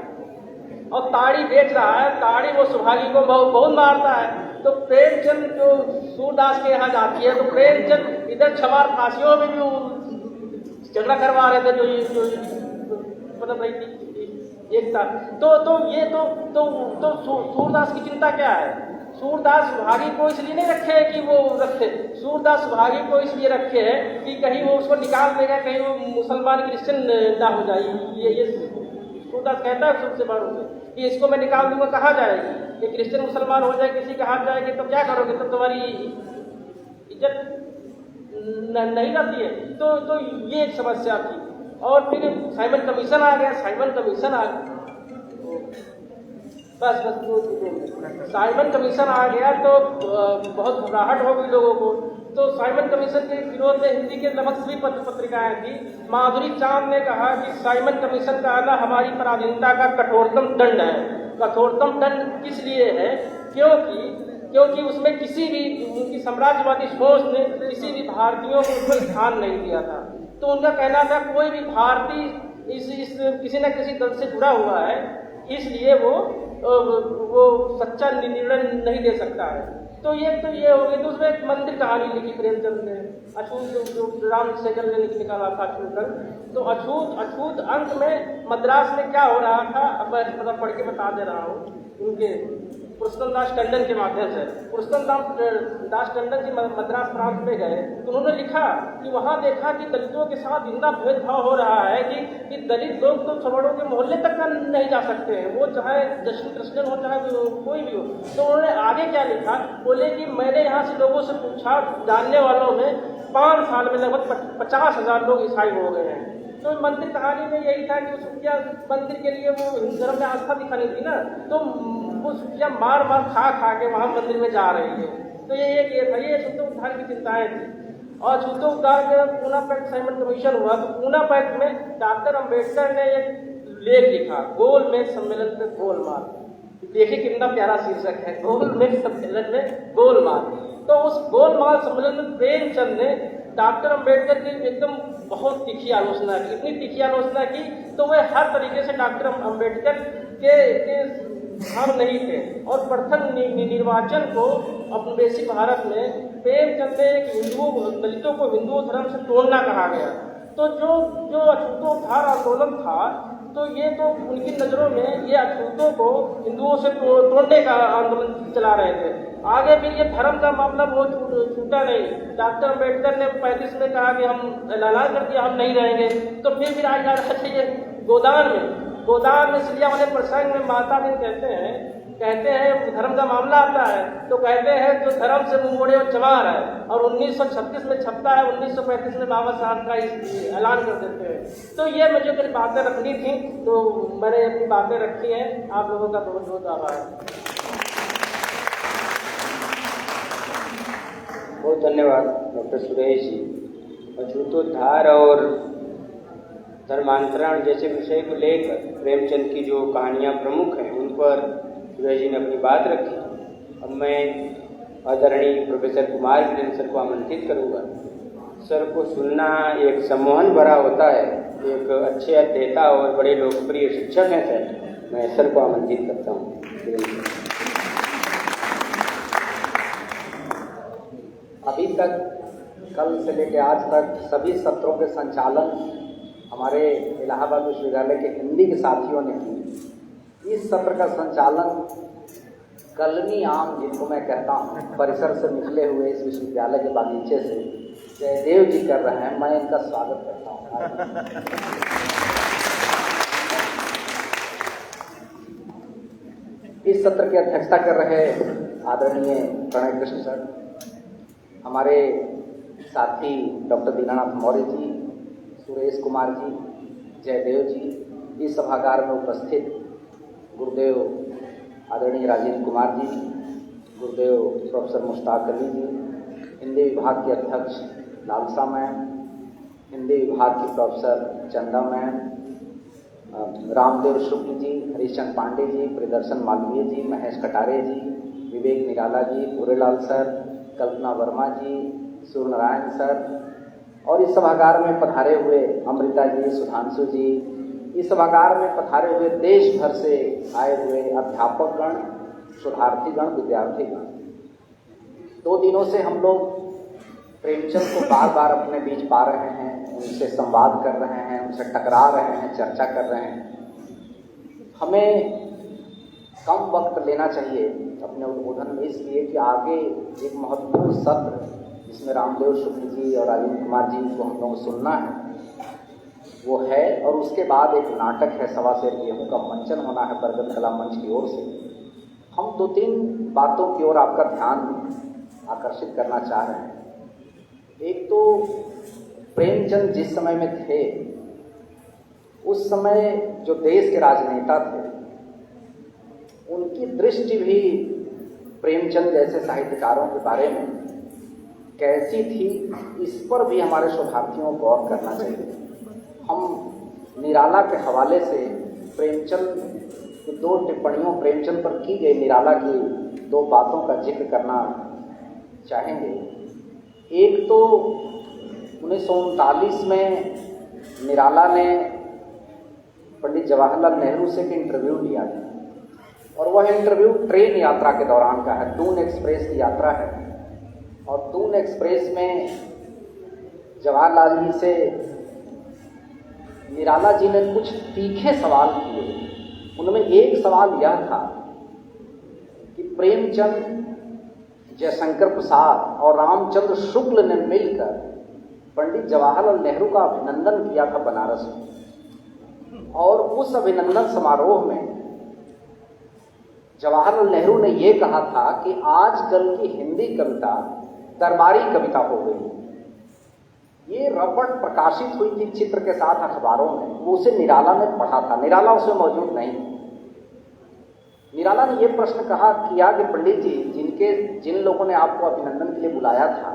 और ताड़ी बेच रहा है। ताड़ी वो सुभागी को बहुत मारता है। तो प्रेमचंद जो सूरदास के यहाँ जाती है, तो प्रेमचंद इधर छमार फांसियों में भी झगड़ा करवा रहे थे, जो मतलब रही थी एकता। तो सूरदास की चिंता क्या है? सूरदास सुभागी को इसलिए नहीं रखे है कि वो रखे, सूरदास सुभागी को इसलिए रखे है कि कहीं वो उसको निकाल देगा, कहीं वो मुसलमान क्रिश्चियन ना हो जाए। ये सूरदास कहता है सबसे बड़ों से कि इसको मैं निकाल दूंगा, कहाँ जाएगी? ये क्रिश्चियन मुसलमान हो जाए, किसी के हाथ जाएगी, तो क्या करोगे? तो तुम्हारी इज्जत नहीं रहती है। तो ये एक समस्या थी। और फिर साइमन कमीशन आ गया। साइमन कमीशन आ गया तो बहुत घबराहट हो गई लोगों को। तो साइमन कमीशन के विरोध में हिंदी के नमस्वी पत्रिकाएं थी। माधुरी चांद ने कहा कि साइमन कमीशन का आना हमारी पराधीनता का कठोरतम दंड है। कठोरतम दंड किस लिए है? क्योंकि उसमें किसी भी उनकी साम्राज्यवादी सोच ने किसी भी भारतीयों को उसमें स्थान नहीं दिया था। तो उनका कहना था कोई भी भारतीय इस किसी न किसी दल से जुड़ा हुआ है, इसलिए वो सच्चा निर्णय नहीं दे सकता है। तो ये हो गई। तो उसमें एक मंदिर कहानी लिखी प्रेमचंद ने, अछूत, जो राम सेगल ने निकाला था अछूत। तो अछूत अंत में मद्रास में क्या हो रहा था, अब मैं मतलब पढ़ के बता दे रहा हूँ उनके पुरुषोत्तम दास टंडन के माध्यम से। पुरुषोत्तम दास टंडन जी मद्रास प्रांत में गए तो उन्होंने लिखा कि वहाँ देखा कि दलितों के साथ इतना भेदभाव हो रहा है कि दलित लोग तो सवर्णों के मोहल्ले तक का नहीं जा सकते हैं, वो चाहे जश्न कृष्णन हो चाहे कोई भी हो। तो उन्होंने आगे क्या लिखा, बोले कि मैंने यहाँ से लोगों से पूछा, जानने वालों में 5 साल में लगभग 50,000 लोग ईसाई हो गए हैं। तो मंदिर कहानी में यही था कि सुखिया मंदिर के लिए वो हिंदू धर्म में आस्था दिखानी थी ना, तो वो सुखिया मार खा के वहाँ मंदिर में जा रही है। तो ये था, ये शुद्ध उद्धार की चिंताएं थी। और अछूतो उद्धार का पूना पैक्ट साइमन कमीशन हुआ तो पूना पैक्ट में डॉक्टर अंबेडकर ने एक लेख लिखा, गोलमेज सम्मेलन में गोलमाल। देखिए कितना प्यारा शीर्षक है, गोलमेज सम्मेलन में गोलमाल। तो उस गोलमाल सम्मेलन में प्रेमचंद ने डॉक्टर अंबेडकर की एकदम बहुत तीखी आलोचना की, इतनी तीखी आलोचना की तो वे हर तरीके से डॉक्टर अंबेडकर के हम नहीं थे। और प्रथम निर्वाचन को औपनिवेशिक भारत में प्रेमचंद ने एक दलितों को हिंदू धर्म से तोड़ना कहा गया। तो जो अछूतोद्धार आंदोलन था तो ये तो उनकी नज़रों में ये अछूतों को हिंदुओं से तोड़ने का आंदोलन चला रहे थे। आगे भी ये धर्म का मामला वो छूटा नहीं। डॉक्टर अंबेडकर ने 35 में कहा कि हम ऐलान कर दिया हम नहीं रहेंगे, तो फिर भी आज जाना चाहिए गोदान में सिलिया वाले प्रसंग में माता दिन कहते हैं धर्म का मामला आता है तो कहते हैं जो धर्म से मुंह मोड़े वो चमार है। और 1936 में छपता है, 1935 में बाबा साहब का ऐलान कर देते हैं। तो ये मुझे कुछ बातें रखनी थी तो मैंने अपनी बातें रखी हैं। आप लोगों का बहुत बहुत आभार। बहुत धन्यवाद डॉक्टर सुरेश जी। अछूतोद्धार और धर्मांतरण जैसे विषय को लेकर प्रेमचंद की जो कहानियाँ प्रमुख हैं उन पर सुरेश जी ने अपनी बात रखी। अब मैं आदरणीय प्रोफेसर कुमार वीरेंद्र सर को आमंत्रित करूँगा। सर को सुनना एक सम्मोहन भरा होता है, एक अच्छे अध्येता और बड़े लोकप्रिय शिक्षक हैं सर। मैं सर को आमंत्रित करता हूँ। अभी तक कल से लेकर आज तक सभी सत्रों के संचालन हमारे इलाहाबाद विश्वविद्यालय के हिंदी के साथियों ने की। इस सत्र का संचालन कलमी आम, जिनको मैं कहता हूँ, परिसर से निकले हुए इस विश्वविद्यालय के बागीचे से जयदेव जी कर रहे हैं। मैं इनका स्वागत करता हूँ। इस सत्र की अध्यक्षता कर रहे आदरणीय प्रणय कृष्ण सर, हमारे साथी डॉक्टर दीनानाथ मौर्य जी, सुरेश कुमार जी, जयदेव जी, इस सभागार में उपस्थित गुरुदेव आदरणीय राजेंद्र कुमार जी, गुरुदेव प्रोफेसर मुश्ताक अली जी, हिंदी विभाग के अध्यक्ष लालसा मैम, हिंदी विभाग की प्रोफेसर चंदा मैम, रामदेव शुक्ल जी, हरीशचंद पांडे जी, प्रियदर्शन मालवीय जी, महेश कटारे जी, विवेक निराला जी, भूरेलाल सर, कल्पना वर्मा जी, सूर्यनारायण सर, और इस सभागार में पधारे हुए अमृता जी, सुधांशु जी, इस सभागार में पधारे हुए देश भर से आए हुए अध्यापकगण, शोधार्थीगण, विद्यार्थीगण। 2 दिनों से हम लोग प्रेमचंद को बार बार अपने बीच पा रहे हैं, उनसे संवाद कर रहे हैं, उनसे टकरा रहे हैं, चर्चा कर रहे हैं। हमें कम वक्त लेना चाहिए अपने उद्बोधन में, इसलिए कि आगे एक महत्वपूर्ण सत्र जिसमें रामदेव शुक्ल जी और राजेंद्र कुमार जी को हम लोग सुनना है वो है, और उसके बाद एक नाटक है सवा सेर गेहूं का मंचन होना है बरगद कला मंच की ओर से। हम 2-3 बातों की ओर आपका ध्यान आकर्षित करना चाह रहे हैं। एक तो प्रेमचंद जिस समय में थे उस समय जो देश के राजनेता थे उनकी दृष्टि भी प्रेमचंद जैसे साहित्यकारों के बारे में कैसी थी, इस पर भी हमारे शोधार्थियों को गौर करना चाहिए। हम निराला के हवाले से प्रेमचंद की 2 टिप्पणियों प्रेमचंद पर की गई निराला की 2 बातों का जिक्र करना चाहेंगे। एक तो 1939 में निराला ने पंडित जवाहरलाल नेहरू से एक इंटरव्यू लिया था, और वह इंटरव्यू ट्रेन यात्रा के दौरान का है। दून एक्सप्रेस की यात्रा है, और दून एक्सप्रेस में जवाहरलाल जी से निराला जी ने कुछ तीखे सवाल किए। उनमें एक सवाल यह था कि प्रेमचंद, जयशंकर प्रसाद और रामचंद्र शुक्ल ने मिलकर पंडित जवाहरलाल नेहरू का अभिनंदन किया था बनारस में, और उस अभिनंदन समारोह में जवाहरलाल नेहरू ने यह कहा था कि आजकल की हिंदी कविता दरबारी कविता हो गई। ये रपट प्रकाशित हुई थी चित्र के साथ अखबारों में, वो उसे निराला ने पढ़ा था। निराला उसमें मौजूद नहीं। निराला ने यह प्रश्न किया कि पंडित जी, जिन लोगों ने आपको अभिनंदन के लिए बुलाया था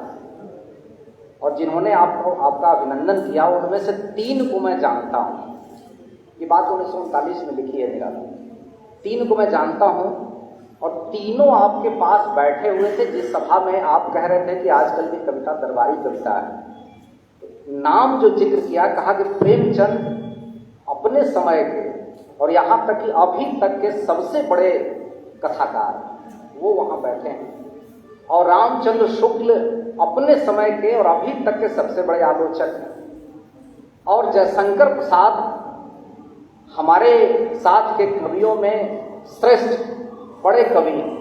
और जिन्होंने आपका अभिनंदन किया उनमें से 3 को मैं जानता हूँ। ये बात 1939 में लिखी है निराला। 3 को मैं जानता हूँ और तीनों आपके पास बैठे हुए थे जिस सभा में आप कह रहे थे कि आजकल की कविता दरबारी कविता है। नाम जो जिक्र किया, कहा कि प्रेमचंद अपने समय के और यहाँ तक कि अभी तक के सबसे बड़े कथाकार वो वहाँ बैठे हैं, और रामचंद्र शुक्ल अपने समय के और अभी तक के सबसे बड़े आलोचक हैं, और जयशंकर प्रसाद हमारे साथ के कवियों में श्रेष्ठ बड़े कवि हैं।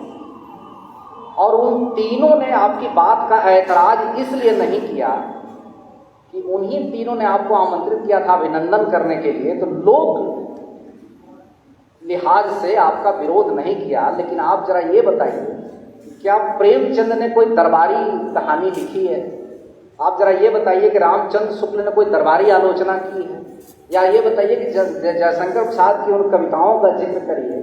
और उन तीनों ने आपकी बात का ऐतराज इसलिए नहीं किया कि उन्हीं तीनों ने आपको आमंत्रित किया था अभिनंदन करने के लिए, तो लोग लिहाज से आपका विरोध नहीं किया। लेकिन आप जरा ये बताइए, क्या प्रेमचंद ने कोई दरबारी कहानी लिखी है? आप जरा ये बताइए कि रामचंद्र शुक्ल ने कोई दरबारी आलोचना की है? या ये बताइए कि जयशंकर प्रसाद की उन कविताओं का जिक्र करिए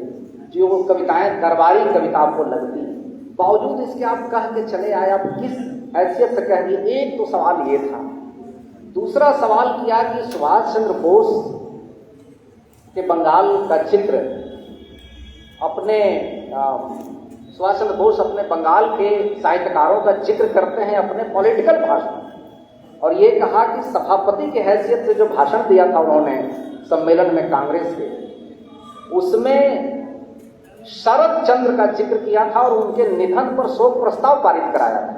जो वो कविताएं दरबारी कविता आपको लगती हैं। बावजूद इसके आप कह के चले आए, आप किस हैसियत से कह दिए? एक तो सवाल ये था। दूसरा सवाल किया कि सुभाष चंद्र बोस के बंगाल का चित्र सुभाष चंद्र बोस अपने बंगाल के साहित्यकारों का जिक्र करते हैं अपने पॉलिटिकल भाषण, और ये कहा कि सभापति के हैसियत से जो भाषण दिया था उन्होंने सम्मेलन में कांग्रेस के, उसमें शरद चंद्र का जिक्र किया था और उनके निधन पर शोक प्रस्ताव पारित कराया था।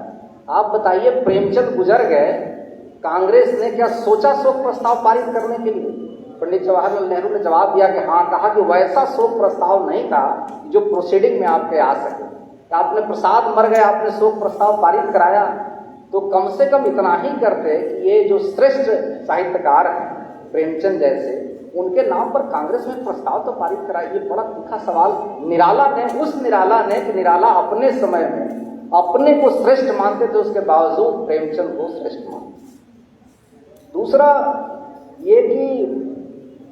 आप बताइए, प्रेमचंद गुजर गए, कांग्रेस ने क्या सोचा शोक प्रस्ताव पारित करने के लिए? पंडित जवाहरलाल नेहरू ने जवाब दिया कि हाँ, कहा कि वैसा शोक प्रस्ताव नहीं था जो प्रोसीडिंग में आपके आ सके। आपने प्रसाद मर गए, आपने शोक प्रस्ताव पारित कराया, तो कम से कम इतना ही करते कि ये जो श्रेष्ठ साहित्यकार हैं प्रेमचंद जैसे, उनके नाम पर कांग्रेस में प्रस्ताव तो पारित कराया। ये बड़ा तीखा सवाल निराला ने, उस निराला ने कि निराला अपने समय में अपने को श्रेष्ठ मानते थे, उसके बावजूद प्रेमचंद को श्रेष्ठ मानते। दूसरा ये कि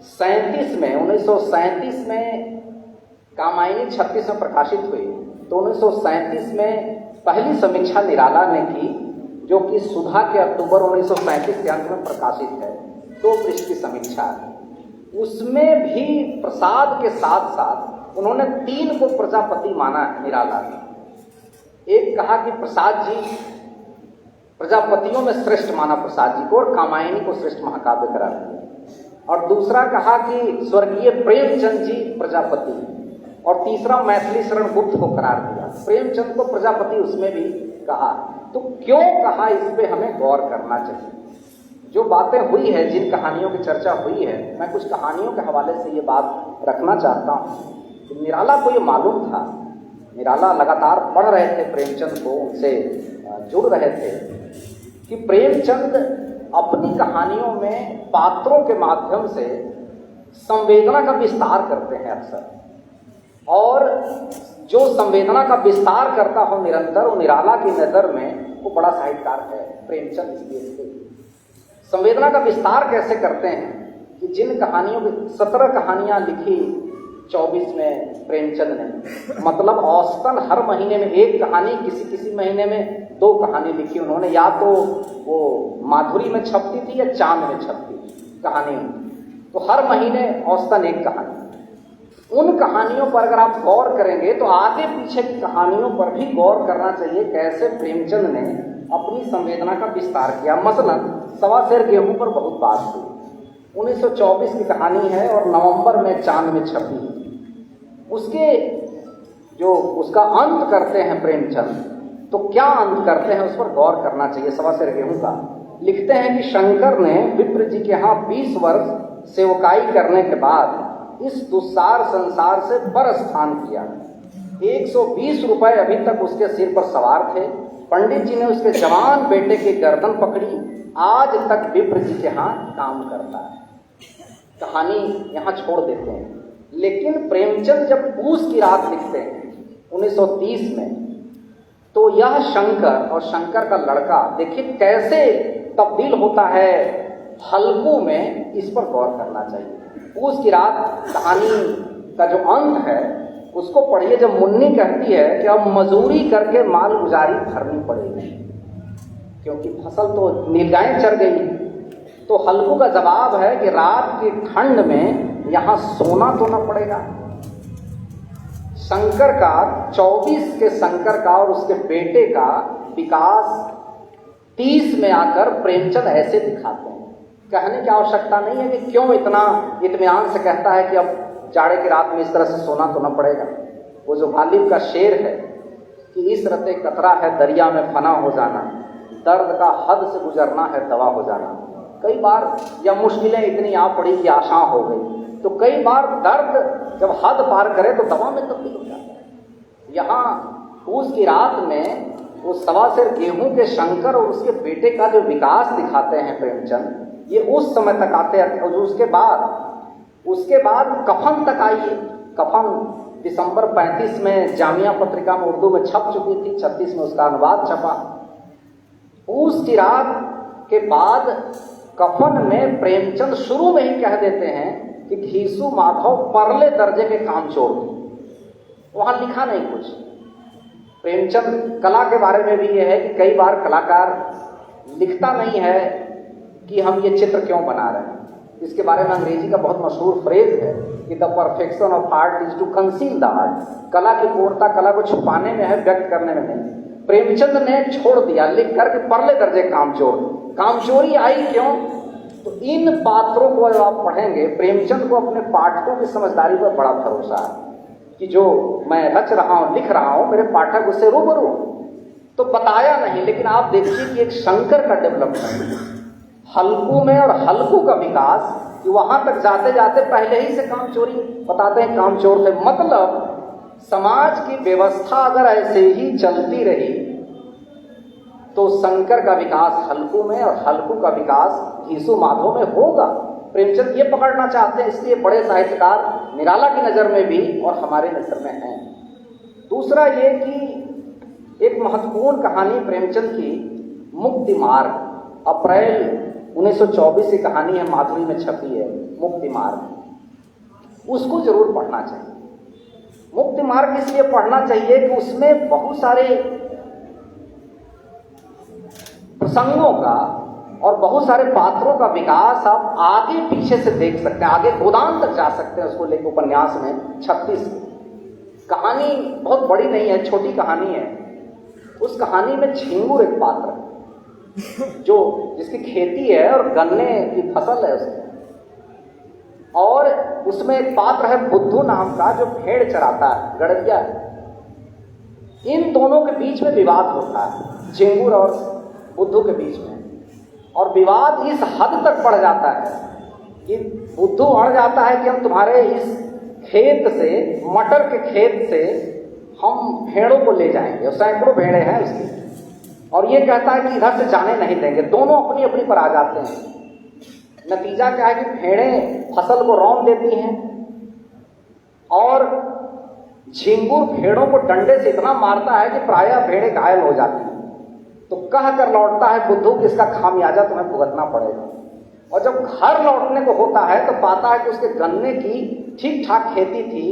1937 में कामायनी 36 में प्रकाशित हुई, तो 1937 में पहली समीक्षा निराला ने की, जो कि सुधा के अक्टूबर 1937 के अंत में प्रकाशित है, 2 पृष्ठ की समीक्षा है। उसमें भी प्रसाद के साथ साथ उन्होंने 3 को प्रजापति माना है निराला ने। एक कहा कि प्रसाद जी, प्रजापतियों में श्रेष्ठ माना प्रसाद जी को, और कामायनी को श्रेष्ठ महाकाव्य करार दिया। और दूसरा कहा कि स्वर्गीय प्रेमचंद जी प्रजापति, और तीसरा मैथिली शरण गुप्त को करार दिया। प्रेमचंद को प्रजापति उसमें भी कहा। तो क्यों कहा, इस पे हमें गौर करना चाहिए। जो बातें हुई है, जिन कहानियों की चर्चा हुई है, मैं कुछ कहानियों के हवाले से ये बात रखना चाहता हूँ। निराला को ये मालूम था, निराला लगातार पढ़ रहे थे प्रेमचंद को, उनसे जुड़ रहे थे, कि प्रेमचंद अपनी कहानियों में पात्रों के माध्यम से संवेदना का विस्तार करते हैं अक्सर, और जो संवेदना का विस्तार करता हो निरंतर, वो निराला की नज़र में वो बड़ा साहित्यकार है प्रेमचंद। इसलिए संवेदना का विस्तार कैसे करते हैं कि जिन कहानियों की 17 कहानियां लिखी 24 में प्रेमचंद ने, मतलब औसतन हर महीने में 1 कहानी, किसी महीने में 2 कहानी लिखी उन्होंने। या तो वो माधुरी में छपती थी या चांद में छपती थी कहानी, तो हर महीने औसतन 1 कहानी। उन कहानियों पर अगर आप गौर करेंगे तो आगे पीछे की कहानियों पर भी गौर करना चाहिए, कैसे प्रेमचंद ने अपनी संवेदना का विस्तार किया। मसलन 1.25 सेर गेहूं पर बहुत बात हुई, 1924 की कहानी है और नवंबर में चांद में छपी। उसके जो उसका अंत करते हैं प्रेमचंद, तो क्या अंत करते हैं उस पर गौर करना चाहिए। 1.25 सेर गेहूं का लिखते हैं कि शंकर ने विप्र जी के यहाँ 20 वर्ष सेवकाई करने के बाद इस दुस्सार संसार से प्रस्थान किया। 120 रुपए अभी तक उसके सिर पर सवार थे। पंडित जी ने उसके जवान बेटे की गर्दन पकड़ी, आज तक विप्र जी के यहाँ काम करता है। कहानी यहाँ छोड़ देते हैं। लेकिन प्रेमचंद जब पूस की रात लिखते हैं 1930 में, तो यह शंकर और शंकर का लड़का, देखिए कैसे तब्दील होता है हल्कू में, इस पर गौर करना चाहिए। पूस की रात कहानी का जो अंत है उसको पढ़िए, जब मुन्नी कहती है कि अब मजूरी करके माल गुजारी भरनी पड़ेगी, क्योंकि फसल तो नीलगायें चर गई। तो हल्कू का जवाब है कि रात की ठंड में यहाँ सोना तो न पड़ेगा। शंकर का 24 के शंकर का और उसके बेटे का विकास 30 में आकर प्रेमचंद ऐसे दिखाते हैं। कहने की आवश्यकता नहीं है कि क्यों इतना इत्मीनान से कहता है कि अब जाड़े की रात में इस तरह से सोना तो न पड़ेगा। वो जो गालिब का शेर है कि इस रते कतरा है दरिया में फना हो जाना, दर्द का हद से गुजरना है दवा हो जाना। कई बार या मुश्किलें इतनी आ पड़ी कि आशा हो गई, तो कई बार दर्द जब हद पार करे तो दवा में तब्दील हो जाता है। यहाँ पूस की रात में वो 1.25 सेर गेहूं के शंकर और उसके बेटे का जो विकास दिखाते हैं प्रेमचंद, ये उस समय तक आते हैं। और उसके बाद कफन तक आइए। कफन दिसंबर 35 में जामिया पत्रिका में उर्दू में छप चुकी थी, 36 में उसका अनुवाद छपा। पूस की रात के बाद कफन में प्रेमचंद शुरू में ही कह देते हैं कि घीसू माधव परले दर्जे के कामचोर थे। वहां लिखा नहीं कुछ। प्रेमचंद कला के बारे में भी यह है कि कई बार कलाकार लिखता नहीं है कि हम ये चित्र क्यों बना रहे हैं। इसके बारे में अंग्रेजी का बहुत मशहूर फ्रेज है कि the perfection of art is to conceal the art. कला की पूर्णता कला को छुपाने में है, व्यक्त करने में नहीं। प्रेमचंद ने छोड़ दिया लिख कर के परले दर्जे कामचोर। कामचोरी आई क्यों? तो इन पात्रों को जब आप पढ़ेंगे, प्रेमचंद को अपने पाठकों की समझदारी पर बड़ा भरोसा है कि जो मैं रच रहा हूं, लिख रहा हूं, मेरे पाठक उससे रूबरू। तो बताया नहीं, लेकिन आप देखिए कि एक शंकर का डेवलपमेंट हल्कू में और हल्कू का विकास कि वहां तक जाते जाते पहले ही से कामचोरी बताते हैं, कामचोर थे। मतलब समाज की व्यवस्था अगर ऐसे ही चलती रही तो शंकर का विकास हल्कू में और हल्कू का विकास घीसू माधव में होगा। प्रेमचंद ये पकड़ना चाहते हैं, इसलिए बड़े साहित्यकार निराला की नज़र में भी और हमारे नज़र में हैं। दूसरा ये कि एक महत्वपूर्ण कहानी प्रेमचंद की मुक्ति मार्ग, अप्रैल 1924 की कहानी है, माधुरी में छपी है मुक्ति मार्ग। उसको जरूर पढ़ना चाहिए। मुक्ति मार्ग इसलिए पढ़ना चाहिए कि उसमें बहुत सारे प्रसंगों का और बहुत सारे पात्रों का विकास आप आगे पीछे से देख सकते हैं, आगे गोदान तक जा सकते हैं। उसको लेकर उपन्यास में 36 कहानी बहुत बड़ी नहीं है, छोटी कहानी है। उस कहानी में झिंगुर एक पात्र है जो जिसकी खेती है और गन्ने की फसल है उसकी, और उसमें एक पात्र है बुद्धू नाम का जो भेड़ चराता है, गड़रिया है। इन दोनों के बीच में विवाद होता है, झिंगुर और बुद्धू के बीच में, और विवाद इस हद तक बढ़ जाता है कि बुद्धू अड़ जाता है कि हम तुम्हारे इस खेत से, मटर के खेत से हम भेड़ों को ले जाएंगे, और सैकड़ों भेड़े हैं उसकी, और ये कहता है कि इधर से जाने नहीं देंगे। दोनों अपनी अपनी पर आ जाते हैं। नतीजा क्या है कि भेड़ें फसल को रौंद देती हैं और झिंगुर भेड़ों को डंडे से इतना मारता है कि प्रायः भेड़ें घायल हो जाती हैं। तो कह कर लौटता है बुद्धू कि इसका खामियाजा तुम्हें भुगतना पड़ेगा। और जब घर लौटने को होता है तो पाता है कि उसके गन्ने की ठीक ठाक खेती थी,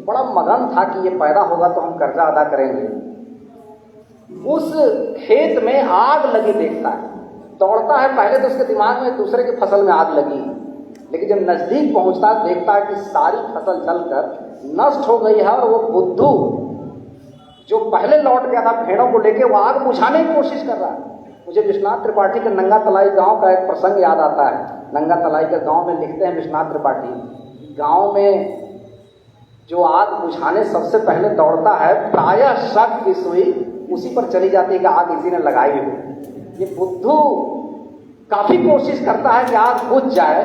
बड़ा मगन था कि ये पैदा होगा तो हम कर्जा अदा करेंगे। उस खेत में आग लगी देखता है, दौड़ता है। पहले तो उसके दिमाग में दूसरे की फसल में आग लगी, लेकिन जब नजदीक पहुंचता है देखता है कि सारी फसल जलकर नष्ट हो गई है, और वो बुद्धू जो पहले लौट गया था भेड़ों को लेके, वो आग बुझाने की कोशिश कर रहा है। मुझे विश्वनाथ त्रिपाठी के नंगा तलाई गांव का एक प्रसंग याद आता है। नंगा तलाई के गांव में लिखते हैं विश्वनाथ त्रिपाठी, गांव में जो आग बुझाने सबसे पहले दौड़ता है, प्रायः शक की सुई उसी पर चली जाती है कि आग इसी ने लगाई हो। ये बुद्धू काफी कोशिश करता है कि आग बुझ जाए,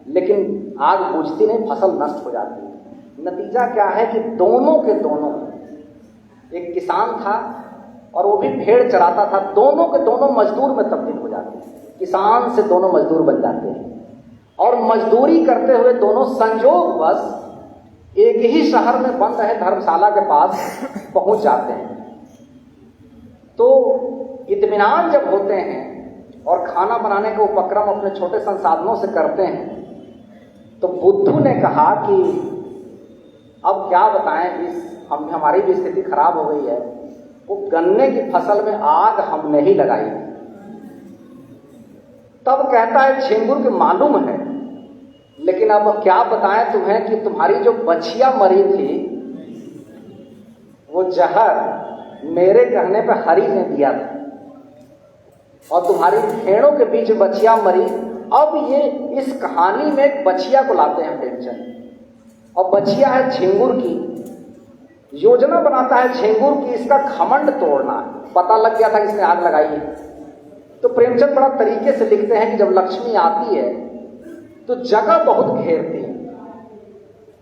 लेकिन आग बुझती नहीं, फसल नष्ट हो जाती है। नतीजा क्या है कि दोनों के दोनों, एक किसान था और वो भी भेड़ चराता था, दोनों के दोनों मजदूर में तब्दील हो जाते हैं। किसान से दोनों मजदूर बन जाते हैं और मजदूरी करते हुए दोनों संयोगवश एक ही शहर में बंद रहे धर्मशाला के पास पहुंच जाते हैं। तो इत्मीनान जब होते हैं और खाना बनाने का उपक्रम अपने छोटे संसाधनों से करते हैं, तो बुद्धू ने कहा कि अब क्या बताएं, हमारी भी स्थिति खराब हो गई है। वो गन्ने की फसल में आग हमने ही लगाई, तब कहता है झिंगुर के मालूम है, लेकिन अब क्या बताएं तुम्हें कि तुम्हारी जो बछिया मरी थी वो जहर मेरे कहने पर हरि ने दिया था, और तुम्हारी भेड़ों के बीच बछिया मरी। अब ये इस कहानी में एक बछिया को लाते हैं प्रेमचंद, और बछिया है झिंगुर की। योजना बनाता है झिंगुर की इसका घमंड तोड़ना। पता लग गया था कि इसने आग लगाई है, तो प्रेमचंद बड़ा तरीके से लिखते हैं कि जब लक्ष्मी आती है तो जगह बहुत घेरती है।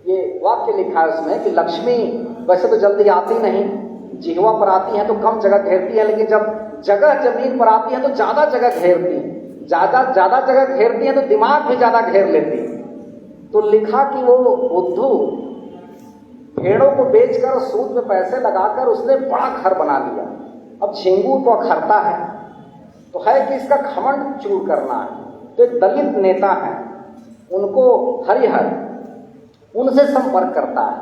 ये वाक्य लिखा है उसमें कि लक्ष्मी वैसे तो जल्दी आती नहीं, जिहवा पर आती है तो कम जगह घेरती है, लेकिन जब जगह जमीन पर आती है तो ज्यादा जगह घेरती है। ज्यादा जगह घेरती है तो दिमाग भी ज्यादा घेर लेती है। तो लिखा कि वो बुद्धू भेड़ों को बेचकर सूद में पैसे लगाकर उसने बड़ा घर बना लिया। अब झिंगुर को अखरता है तो है कि इसका घमंड चूर करना है। तो एक दलित नेता है, उनको हरिहर उनसे संपर्क करता है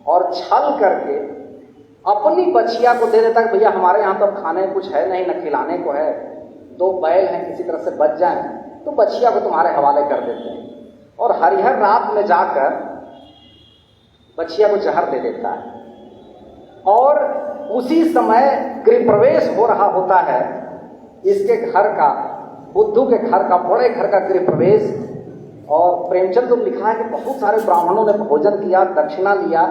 और छल करके अपनी बछिया को दे देता है कि भैया हमारे यहाँ तो खाने कुछ है नहीं, न खिलाने को है, 2 बैल हैं, किसी तरह से बच जाए तो बछिया को तुम्हारे हवाले कर देते हैं। और हरिहर रात में जाकर बछिया को जहर दे देता है। और उसी समय गृह प्रवेश हो रहा होता है इसके घर का, बुद्धू के घर का, बड़े घर का गृह प्रवेश। और प्रेमचंद को लिखा है कि बहुत सारे ब्राह्मणों ने भोजन किया, दक्षिणा लिया।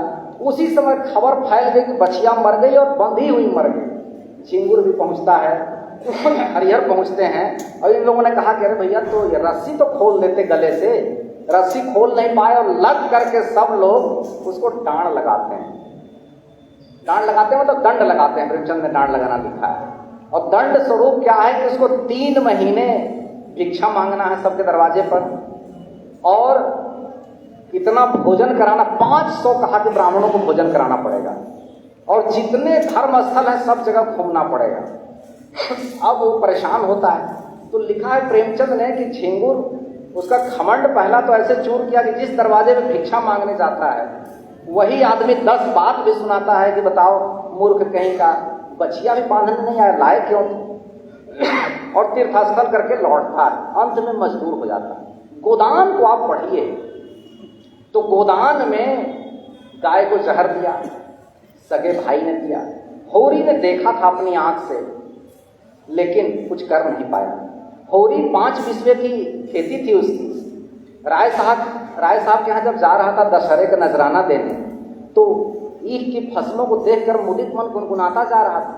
उसी समय खबर फैल गई कि बछिया मर गई और बंधी हुई मर गई। झिंगुर भी पहुंचता है, हरिहर पहुंचते हैं, और इन लोगों ने कहा कि अरे भैया तो ये रस्सी तो खोल देते गले से। रस्सी खोल नहीं पाए और लग करके सब लोग उसको डांड लगाते हैं। डांड लगाते हैं मतलब दंड लगाते हैं, प्रेमचंद ने डांड लगाना लिखा है। और दंड स्वरूप क्या है कि उसको 3 महीने भिक्षा मांगना है सबके दरवाजे पर, और इतना भोजन कराना, 500 कहा कि ब्राह्मणों को भोजन कराना पड़ेगा, और जितने धर्म स्थल है सब जगह घूमना पड़ेगा। अब वो परेशान होता है। तो लिखा है प्रेमचंद ने कि झिंगुर उसका घमंड पहला तो ऐसे चूर किया कि जिस दरवाजे में भिक्षा मांगने जाता है वही आदमी 10 बात भी सुनाता है कि बताओ मूर्ख कहीं का, बछिया भी बांधने नहीं आया, लाए क्यों? और तीर्थस्थल करके लौटता है, अंत में मजदूर हो जाता है। गोदान को आप पढ़िए तो गोदान में गाय को जहर दिया, सगे भाई ने दिया। होरी ने देखा था अपनी आंख से, लेकिन कुछ कर नहीं पाया। होरी 5 बिस्वे की खेती थी उसकी। राय साहब के यहाँ जब जा रहा था दशहरे का नजराना देने, तो ईख की फसलों को देखकर मुदित मन गुनगुनाता जा रहा था।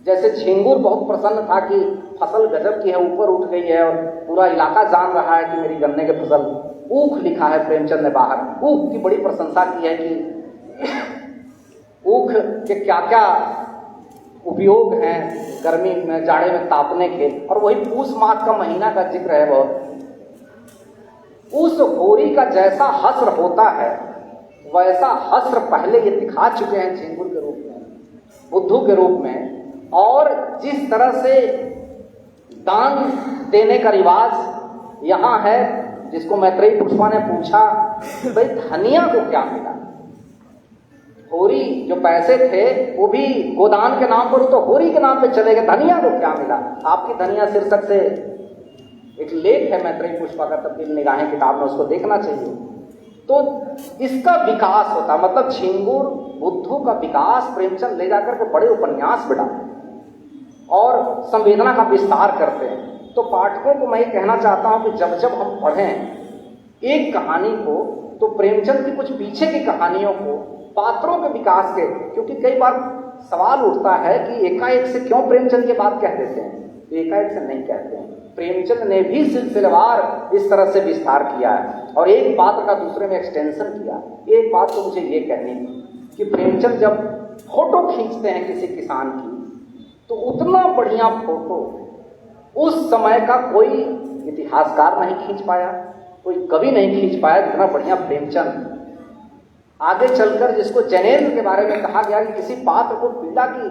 जैसे झिंगुर बहुत प्रसन्न था कि फसल गजब की है, ऊपर उठ गई है, और पूरा इलाका जान रहा है कि मेरी गन्ने की फसल। ऊख लिखा है प्रेमचंद ने बाहर, ऊख की बड़ी प्रशंसा की है कि ऊख के क्या क्या उपयोग हैं गर्मी में, जाड़े में तापने के। और वही पूस माह का महीना का जिक्र है बहुत। उस होरी का जैसा हस्र होता है वैसा हस्र पहले ये दिखा चुके हैं झिंगुर के रूप में, बुद्धू के रूप में। और जिस तरह से दान देने का रिवाज यहाँ है, जिसको मैत्रेयी पुष्पा ने पूछा कि भाई धनिया को क्या मिला, होरी जो पैसे थे वो भी गोदान के नाम पर, तो होरी के नाम पे चले गए, धनिया को क्या मिला? आपकी धनिया शीर्षक से एक लेख है मैत्रेयी पुष्पा का, तब्दील निगाहें किताब में, उसको देखना चाहिए। तो इसका विकास होता, मतलब झिंगुर बुद्धू का विकास प्रेमचंद ले जाकर के बड़े उपन्यास में डालते और संवेदना का विस्तार करते हैं। तो पाठकों को मैं ये कहना चाहता हूं कि जब जब हम पढ़ें एक कहानी को, तो प्रेमचंद की कुछ पीछे की कहानियों को, पात्रों के विकास के, क्योंकि कई बार सवाल उठता है कि एकाएक से क्यों प्रेमचंद की बात कह देते हैं, तो एकाएक से नहीं कहते हैं। प्रेमचंद ने भी सिलसिलेवार इस तरह से विस्तार किया है और एक पात्र का दूसरे में एक्सटेंशन किया। एक बात तो मुझे ये कहनी थी कि प्रेमचंद जब फोटो खींचते हैं किसी किसान की, तो उतना बढ़िया फोटो उस समय का कोई इतिहासकार नहीं खींच पाया, कोई कवि नहीं खींच पाया जितना बढ़िया प्रेमचंद। आगे चलकर जिसको जैनेन्द्र के बारे में कहा गया कि किसी पात्र को पीड़ा की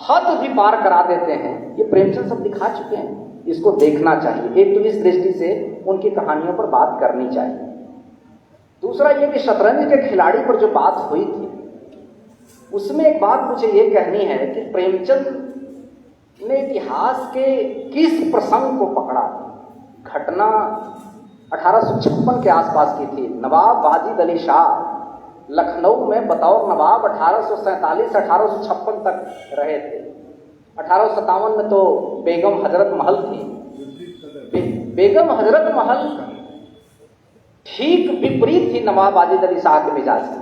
हद भी पार करा देते हैं, ये प्रेमचंद सब दिखा चुके हैं। इसको देखना चाहिए। एक तो इस दृष्टि से उनकी कहानियों पर बात करनी चाहिए। दूसरा ये कि शतरंज के खिलाड़ी पर जो बात हुई थी, उसमें एक बात मुझे ये कहनी है कि प्रेमचंद ने इतिहास के किस प्रसंग को पकड़ा, घटना 1856 के आसपास की थी। नवाब वाजिद अली शाह लखनऊ में बतौर नवाब 1847 से 1856 तक रहे थे। 1857 में तो बेगम हजरत महल थी। बेगम हजरत महल ठीक विपरीत थी नवाब वाजिद अली शाह के मिजाज की।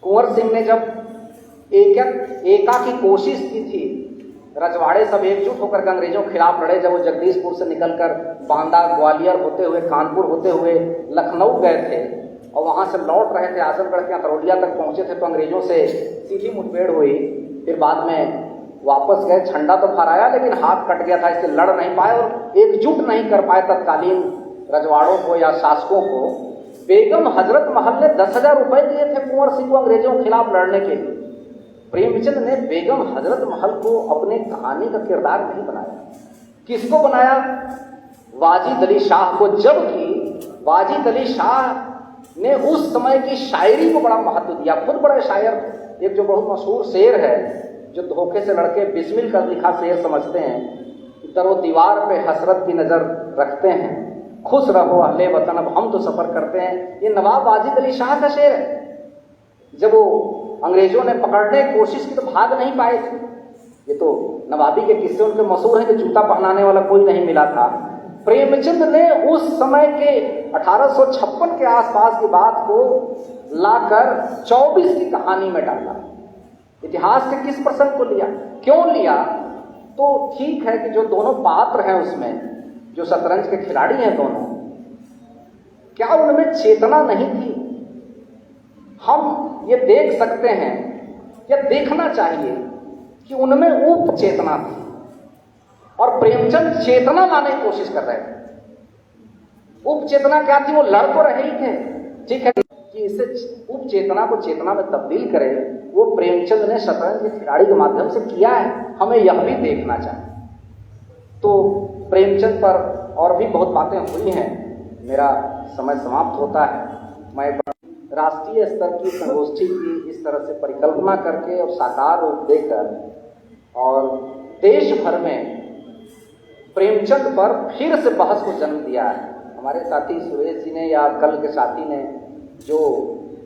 कुंवर सिंह ने जब एका की कोशिश की थी, रजवाड़े सब एकजुट होकर के अंग्रेजों के खिलाफ लड़े। जब वो जगदीशपुर से निकलकर बांदा, ग्वालियर होते हुए, कानपुर होते हुए लखनऊ गए थे और वहां से लौट रहे थे, आजमगढ़ के अतरौलिया तक पहुंचे थे, तो अंग्रेजों से सीधी मुठभेड़ हुई। फिर बाद में वापस गए, झंडा तो फहराया लेकिन हाथ कट गया था, इसलिए लड़ नहीं पाए और एकजुट नहीं कर पाए तत्कालीन रजवाड़ों को या शासकों को। बेगम हजरत महल ने 10,000 रुपए दिए थे कुंवर सिंह को अंग्रेजों के खिलाफ लड़ने के लिए। प्रेमचंद ने बेगम हजरत महल को अपने कहानी का किरदार नहीं बनाया। किसको बनाया? वाजिद अली शाह को। जबकि वाजिद अली शाह ने उस समय की शायरी को बड़ा महत्व दिया। खुद बड़े शायर, एक जो बहुत मशहूर शेर है, जो धोखे से लड़के बिस्मिल का लिखा शेर समझते हैं, दरो दीवार पे हसरत की नजर रखते हैं, खुश रहो अहले वतन अब हम तो सफर करते हैं। ये नवाब वाजिद अली शाह का शेर है। जब वो अंग्रेजों ने पकड़ने की कोशिश की तो भाग नहीं पाए थे। ये तो नवाबी के किस्से उनके मशहूर हैं कि जूता पहनाने वाला कोई नहीं मिला था। प्रेमचंद ने उस समय के 1856 के आसपास की बात को लाकर 24 की कहानी में डाला। इतिहास के किस प्रसंग को लिया, क्यों लिया? तो ठीक है कि जो दोनों पात्र हैं उसमें, जो शतरंज के खिलाड़ी हैं दोनों, क्या उनमें चेतना नहीं थी? हम ये देख सकते हैं या देखना चाहिए कि उनमें उप चेतना थी और प्रेमचंद चेतना लाने की कोशिश कर रहे थे। उप चेतना क्या थी? वो लड़ तो रहे ही थे, ठीक है, कि इसे उप चेतना को चेतना में तब्दील करे, वो प्रेमचंद ने शतरंज के खिलाड़ी के माध्यम से किया है। हमें यह भी देखना चाहिए। तो प्रेमचंद पर और भी बहुत बातें हुई हैं, मेरा समय समाप्त होता है। मैं राष्ट्रीय स्तर की संगोष्ठी की इस तरह से परिकल्पना करके और साकार रूप देकर और देश भर में प्रेमचंद पर फिर से बहस को जन्म दिया है। हमारे साथी सुरेश जी ने या कल के साथी ने जो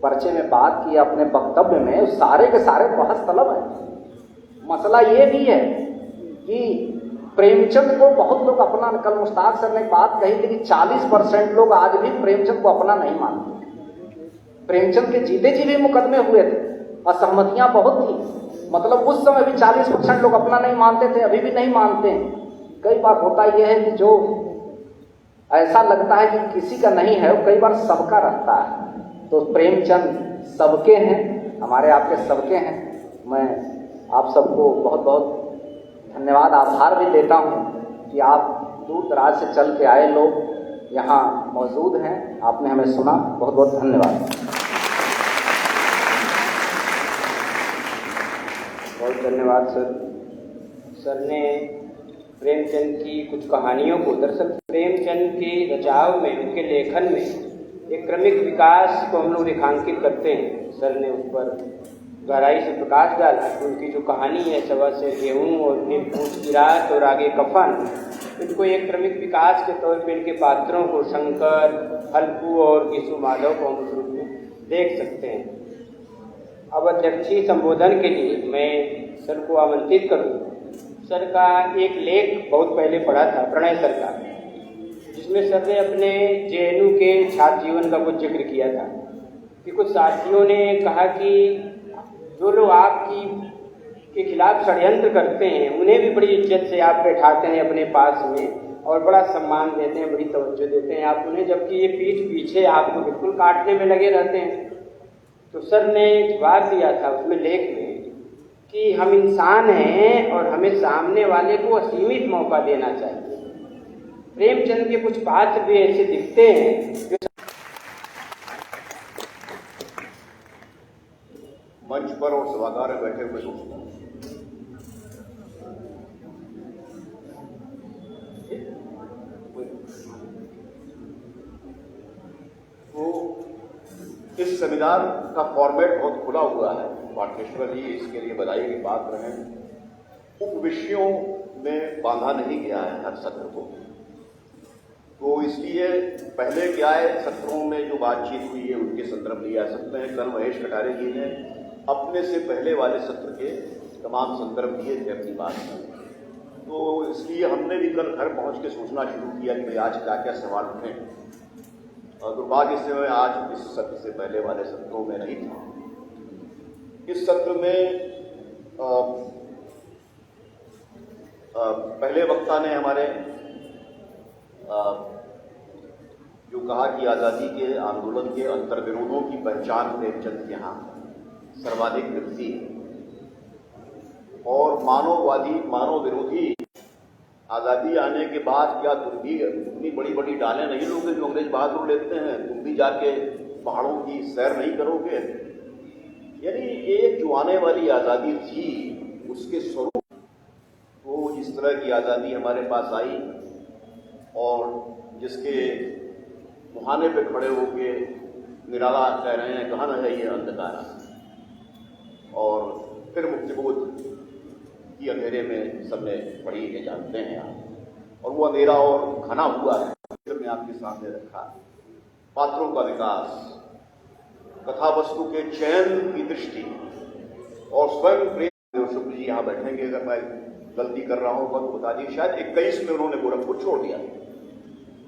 पर्चे में बात की अपने वक्तव्य में, उस सारे के सारे बहस तलब है। मसला ये भी है कि प्रेमचंद को बहुत लोग अपना, कल मुश्ताक सर ने बात कही थी कि 40% लोग आज भी प्रेमचंद को अपना नहीं मानते। प्रेमचंद के जीते जी भी मुकदमे हुए थे, असहमतियां बहुत थी। मतलब उस समय भी 40% लोग अपना नहीं मानते थे, अभी भी नहीं मानते हैं। कई बार होता यह है कि जो ऐसा लगता है कि किसी का नहीं है, वो कई बार सबका रहता है। तो प्रेमचंद सबके हैं, हमारे आपके सबके हैं। मैं आप सबको बहुत बहुत धन्यवाद, आभार भी देता हूँ कि आप दूर दराज से चल के आए लोग यहाँ मौजूद हैं, आपने हमें सुना। बहुत बहुत धन्यवाद। बहुत धन्यवाद सर। सर ने प्रेमचंद की कुछ कहानियों को, दरअसल प्रेमचंद के रचाव में, उनके लेखन में एक क्रमिक विकास को हम लोग रेखांकित करते हैं। सर ने उस पर गहराई से प्रकाश डाला। उनकी जो कहानी है, सवा से गेहूँ और फिर पूछ की रात और आगे कफन, इनको एक क्रमिक विकास के तौर पर इनके पात्रों को, शंकर, हल्कू और गिसु माधव को हम उस रूप में देख सकते हैं। अब अध्यक्षीय संबोधन के लिए मैं सर को आमंत्रित करूँ। सर का एक लेख बहुत पहले पढ़ा था, प्रणय सर का, जिसमें सर ने अपने जेएनयू के छात्र जीवन का कुछ जिक्र किया था कि कुछ साथियों ने कहा कि जो लोग आपकी के खिलाफ षड्यंत्र करते हैं, उन्हें भी बड़ी इज्जत से आप बैठाते हैं अपने पास में और बड़ा सम्मान देते हैं, बड़ी तवज्जो देते हैं आप उन्हें, जबकि ये पीठ पीछे आपको बिल्कुल काटने में लगे रहते हैं। तो सर ने जवाब दिया था उसमें लेख में कि हम इंसान हैं और हमें सामने वाले को असीमित मौका देना चाहिए। प्रेमचंद के कुछ पात्र भी ऐसे दिखते हैं जो मंच पर और सभागार में बैठे हुए दोस्तों, तो इस सेमिनार का फॉर्मेट बहुत खुला हुआ है। पाटकेश्वर जी इसके लिए बधाई के पात्र हैं। उप विषयों में बांधा नहीं गया है हर सत्र को। इसलिए पहले क्या है, सत्रों में जो बातचीत हुई है उनके संदर्भ लिए आ सकते हैं। कल महेश कटारे जी ने अपने से पहले वाले सत्र के तमाम संदर्भ दिए थे अपनी बात में, तो इसलिए हमने भी कल घर पहुंच के सोचना शुरू किया कि भाई आज क्या क्या सवाल उठे। और दुर्भाग्य से मैं आज इस सत्र से पहले वाले सत्रों में नहीं था। इस सत्र में पहले वक्ता ने हमारे जो कहा कि आज़ादी के आंदोलन के अंतर्विरोधों की पहचान प्रेमचंद के यहाँ सर्वाधिक दिखती है और मानववादी मानव विरोधी आज़ादी आने के बाद क्या तुम भी इतनी बड़ी बड़ी डालें नहीं लोगे जो अंग्रेज बहादुर लेते हैं, तुम भी जाके पहाड़ों की सैर नहीं करोगे। यानी एक जो आने वाली आज़ादी थी उसके स्वरूप वो जिस तरह की आज़ादी हमारे पास आई और जिसके मुहाने पे खड़े होके निराला कह रहे हैं कहाँ न है ये अंधकार, और फिर मुक्तिबोध की अंधेरे में सबने पढ़ी है, जानते हैं आप, और वो अंधेरा और घना हुआ है। मैं आपके सामने रखा पात्रों का विकास, कथा वस्तु के चयन की दृष्टि और स्वयं प्रेम। शुक्ल जी यहाँ बैठेंगे, अगर मैं गलती कर रहा हूँ तो बता दी, शायद 21 में उन्होंने गोरखपुर छोड़ दिया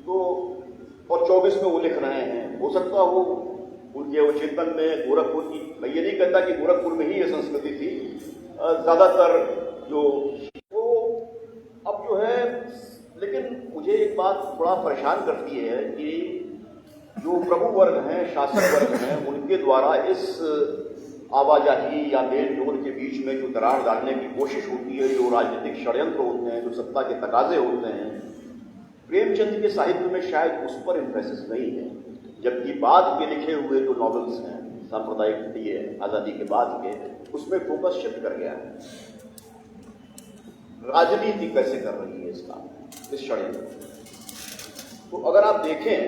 तो, और 24 में वो लिख रहे हैं। हो सकता वो उनके चेतन में गोरखपुर की, मैं ये नहीं कहता कि गोरखपुर में ही ये संस्कृति थी, ज्यादातर जो वो अब जो है। लेकिन मुझे एक बात थोड़ा परेशान करती है कि जो प्रभु वर्ग हैं, शासक वर्ग हैं, उनके द्वारा इस आवाजाही या मेल जोल के बीच में जो दरार डालने की कोशिश होती है, जो राजनीतिक षड्यंत्र होते हैं, जो सत्ता के तकाजे होते हैं, प्रेमचंद के साहित्य में शायद उस पर एम्फेसिस नहीं है, जबकि बाद के लिखे हुए जो नॉवेल्स हैं सांप्रदायिक ये आज़ादी के बाद के, उसमें फोकस शिफ्ट कर गया है। राजनीति कैसे कर रही है इसका, इस षड्यंत्र। तो अगर आप देखें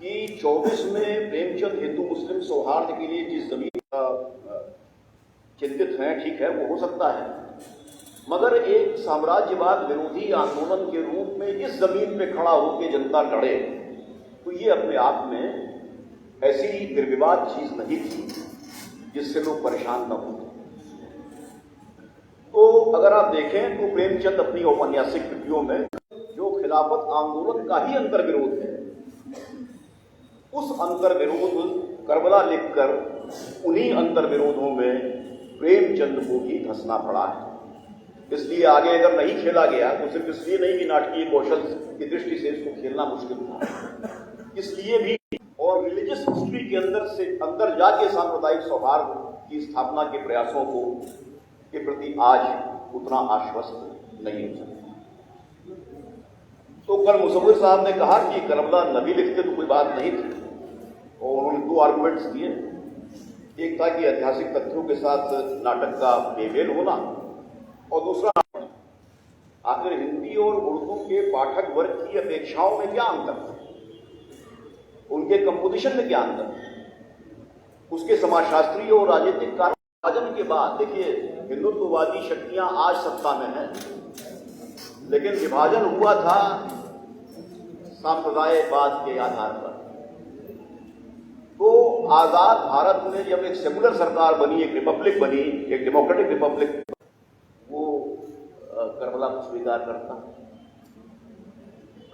कि 24 में प्रेमचंद हिंदू मुस्लिम सौहार्द के लिए जिस जमीन का चिंतित हैं, ठीक है, वो हो सकता है, मगर एक साम्राज्यवाद विरोधी आंदोलन के रूप में इस जमीन पे खड़ा होकर जनता लड़े, तो ये अपने आप में ऐसी निर्विवाद चीज नहीं थी जिससे लोग परेशान न होते। तो अगर आप देखें तो प्रेमचंद अपनी औपन्यासिक कृतियों में जो खिलाफत आंदोलन का ही अंतर्विरोध है, उस अंतर्विरोध करबला लिखकर उन्हीं अंतर्विरोधों में प्रेमचंद को भी धंसना पड़ा है। इसलिए आगे अगर नहीं खेला गया तो सिर्फ इसलिए नहीं कि नाटकीय कौशल की दृष्टि से इसको खेलना मुश्किल था, इसलिए भी और रिलीजियस हिस्ट्री के अंदर जाके सांप्रदायिक सौहार्द की स्थापना के प्रयासों को के प्रति आज उतना आश्वस्त नहीं हो सकता। तो कल मुसव्विर साहब ने कहा कि करबला नबी लिखते तो कोई बात नहीं थी, और उन्होंने 2 आर्गुमेंट्स दिए। एक था कि ऐतिहासिक तथ्यों के साथ नाटक का बेमेल होना, और दूसरा आखिर हिंदी और उर्दू के पाठक वर्ग की अपेक्षाओं में क्या अंतर था, उनके कंपोजिशन में क्या अंतर, उसके समाजशास्त्रीय और राजनीतिक कारण विभाजन के बाद। देखिए, हिंदुत्ववादी शक्तियां आज सत्ता में हैं, लेकिन विभाजन हुआ था सांप्रदायवाद के आधार पर। तो आजाद भारत में जब एक सेकुलर सरकार बनी, एक रिपब्लिक बनी, एक डेमोक्रेटिक रिपब्लिक, वो करबला को स्वीकार करता।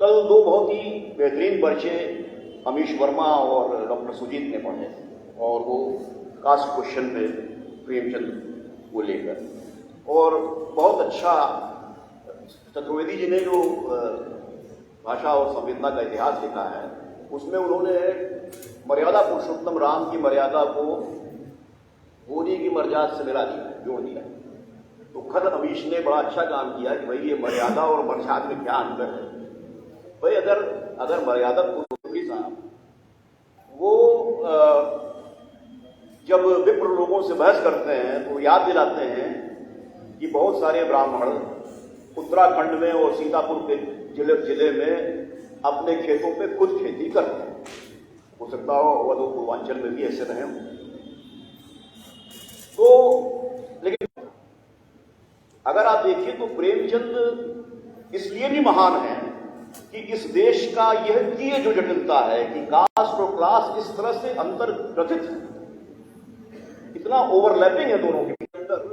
कल 2 बहुत ही बेहतरीन पर्चे अमीश वर्मा और डॉक्टर सुजीत ने पढ़े, और वो कास्ट क्वेश्चन पे प्रेमचंद को लेकर, और बहुत अच्छा चतुर्वेदी जी ने जो भाषा और संवेदना का इतिहास लिखा है, उसमें उन्होंने मर्यादा पुरुषोत्तम राम की मर्यादा को होनी की मर्यादा से मिला दिया, जोड़ दिया। तो खत अमीश ने बड़ा अच्छा काम किया कि भाई ये मर्यादा और मर्यादा में क्या अंतर है। भाई अगर मर्यादा पुरुषोत्तम साहब वो जब विप्र लोगों से बहस करते हैं तो याद दिलाते हैं कि बहुत सारे ब्राह्मण उत्तराखंड में और सीतापुर के जिले में अपने खेतों पे खुद खेती करते हैं। हो सकता हो वह तो पूर्वांचल में भी ऐसे रहे हों। तो लेकिन अगर आप देखिए तो प्रेमचंद इसलिए भी महान है कि इस देश का यह की जो जटिलता है कि कास्ट और क्लास इस तरह से अंतर ग्रथित है, इतना ओवरलैपिंग है दोनों के अंदर,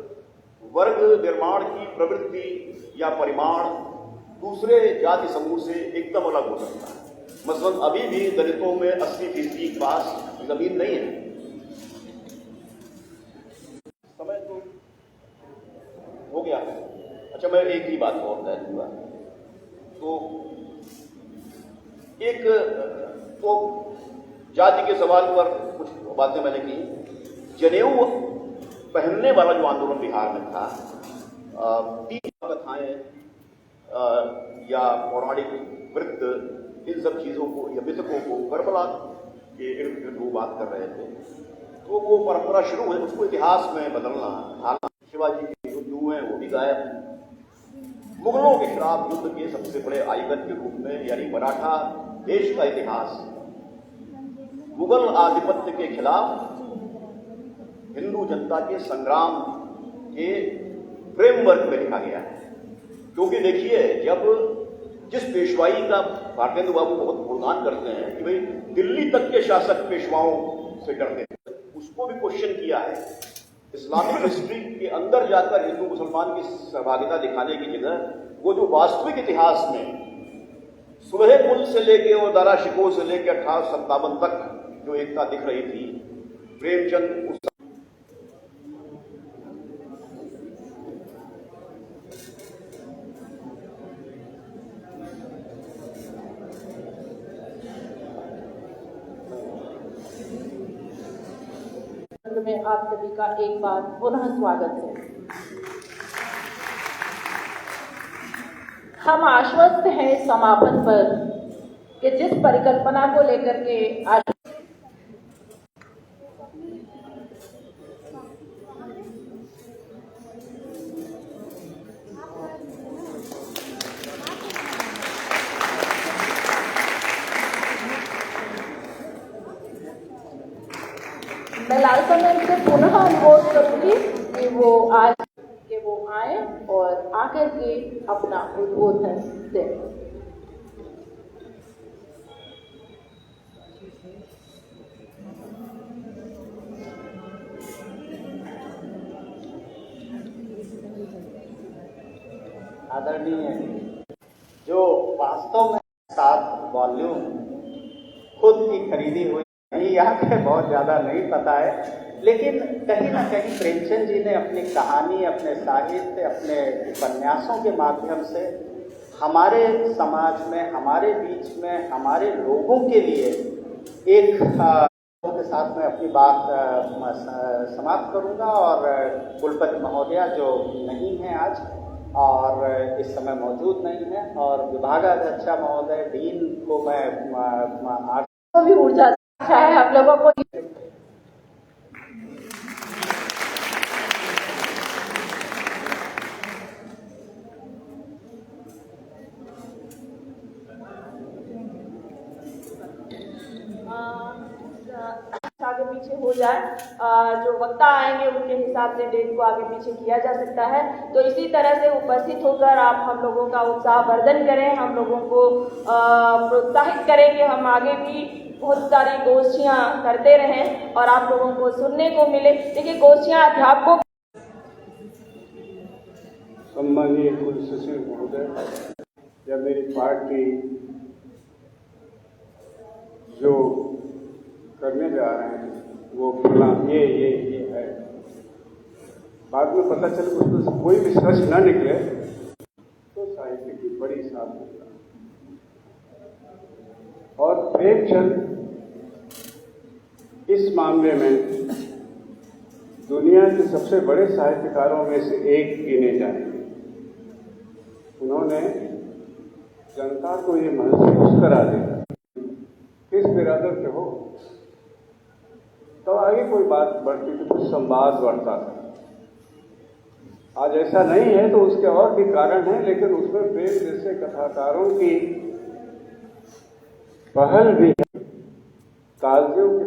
वर्ग निर्माण की प्रवृत्ति या परिमाण दूसरे जाति समूह से एकदम अलग हो सकता है। मसलन अभी भी दलितों में 80% के पास जमीन नहीं है। समय तो हो गया है। अच्छा, मैं एक ही बात को और कह दूंगा। तो एक तो जाति के सवाल पर कुछ बातें मैंने की। जनेऊ पहनने वाला जो आंदोलन बिहार में था, 3 कथाएं या पौराणिक वृत्त, इन सब चीजों को या मिथकों को करबला के इर्द गिर्द वो बात कर रहे थे। तो वो परंपरा शुरू है, उसको इतिहास में बदलना। हालांकि शिवाजी के जो युद्ध हैं वो भी गायब हैं। मुगलों के खिलाफ युद्ध के सबसे बड़े आइकन के रूप में, यानी मराठा देश का इतिहास मुगल आधिपत्य के खिलाफ हिंदू जनता के संग्राम के फ्रेमवर्क में लिखा गया है। क्योंकि देखिए, जब जिस पेशवाई का भारतेंदु बाबू बहुत गुणगान करते हैं कि भाई दिल्ली तक के शासक पेशवाओं से डरते थे, उसको भी क्वेश्चन किया है। इस्लामिक हिस्ट्री के अंदर जाकर हिंदू मुसलमान की सहभागिता दिखाने की जगह वो जो वास्तविक इतिहास में सुलह कुल से लेके और दारा शिकोह से लेके 1857 तक जो एकता दिख रही थी, प्रेमचंद उस में आप सभी का एक बार पुनः स्वागत है। हम आश्वस्त हैं समापन पर कि जिस परिकल्पना को लेकर के मैं लाल कमल से पुनः अनुरोध करूंगी कि वो आए और आकर के अपना उद्बोधन दें। आदरणीय, जो वास्तव में 7 वॉल्यूम खुद की खरीदी हुई नहीं याद है, बहुत ज़्यादा नहीं पता है, लेकिन कहीं ना कहीं प्रेमचंद जी ने अपनी कहानी, अपने साहित्य, अपने उपन्यासों के माध्यम से हमारे समाज में, हमारे बीच में, हमारे लोगों के लिए एक के साथ में अपनी बात समाप्त करूंगा। और कुलपति महोदया जो नहीं है आज और इस समय मौजूद नहीं है, और विभागाध्यक्षा महोदय, डीन को मैं भी ऊर्जा है आप लोगों को। आगे पीछे हो जाए, जो वक्ता आएंगे उनके हिसाब से डेट को आगे पीछे किया जा सकता है। तो इसी तरह से उपस्थित होकर आप हम लोगों का उत्साह वर्धन करें, हम लोगों को प्रोत्साहित करें कि हम आगे भी बहुत सारी गोष्ठियाँ करते रहें और आप लोगों को सुनने को मिले। देखिए, गोष्ठियाँ अध्यापकों, सम्मानीय कुल सचिव महोदय या मेरी पार्टी जो करने जा रहे हैं वो फला ये है, बाद में पता चले उसमें से कोई भी सच न निकले तो साहित्य की बड़ी सार्थकता। और प्रेमचंद इस मामले में दुनिया के सबसे बड़े साहित्यकारों में से एक गिने जाएंगे। उन्होंने जनता को ये महसूस करा दिया किस बिरादर के हो, तो आगे कोई बात बढ़ती थी, कुछ संवाद बढ़ता था। आज ऐसा नहीं है, तो उसके और भी कारण हैं, लेकिन उसमें प्रेम जैसे कथाकारों की पहल भी है। कालजों के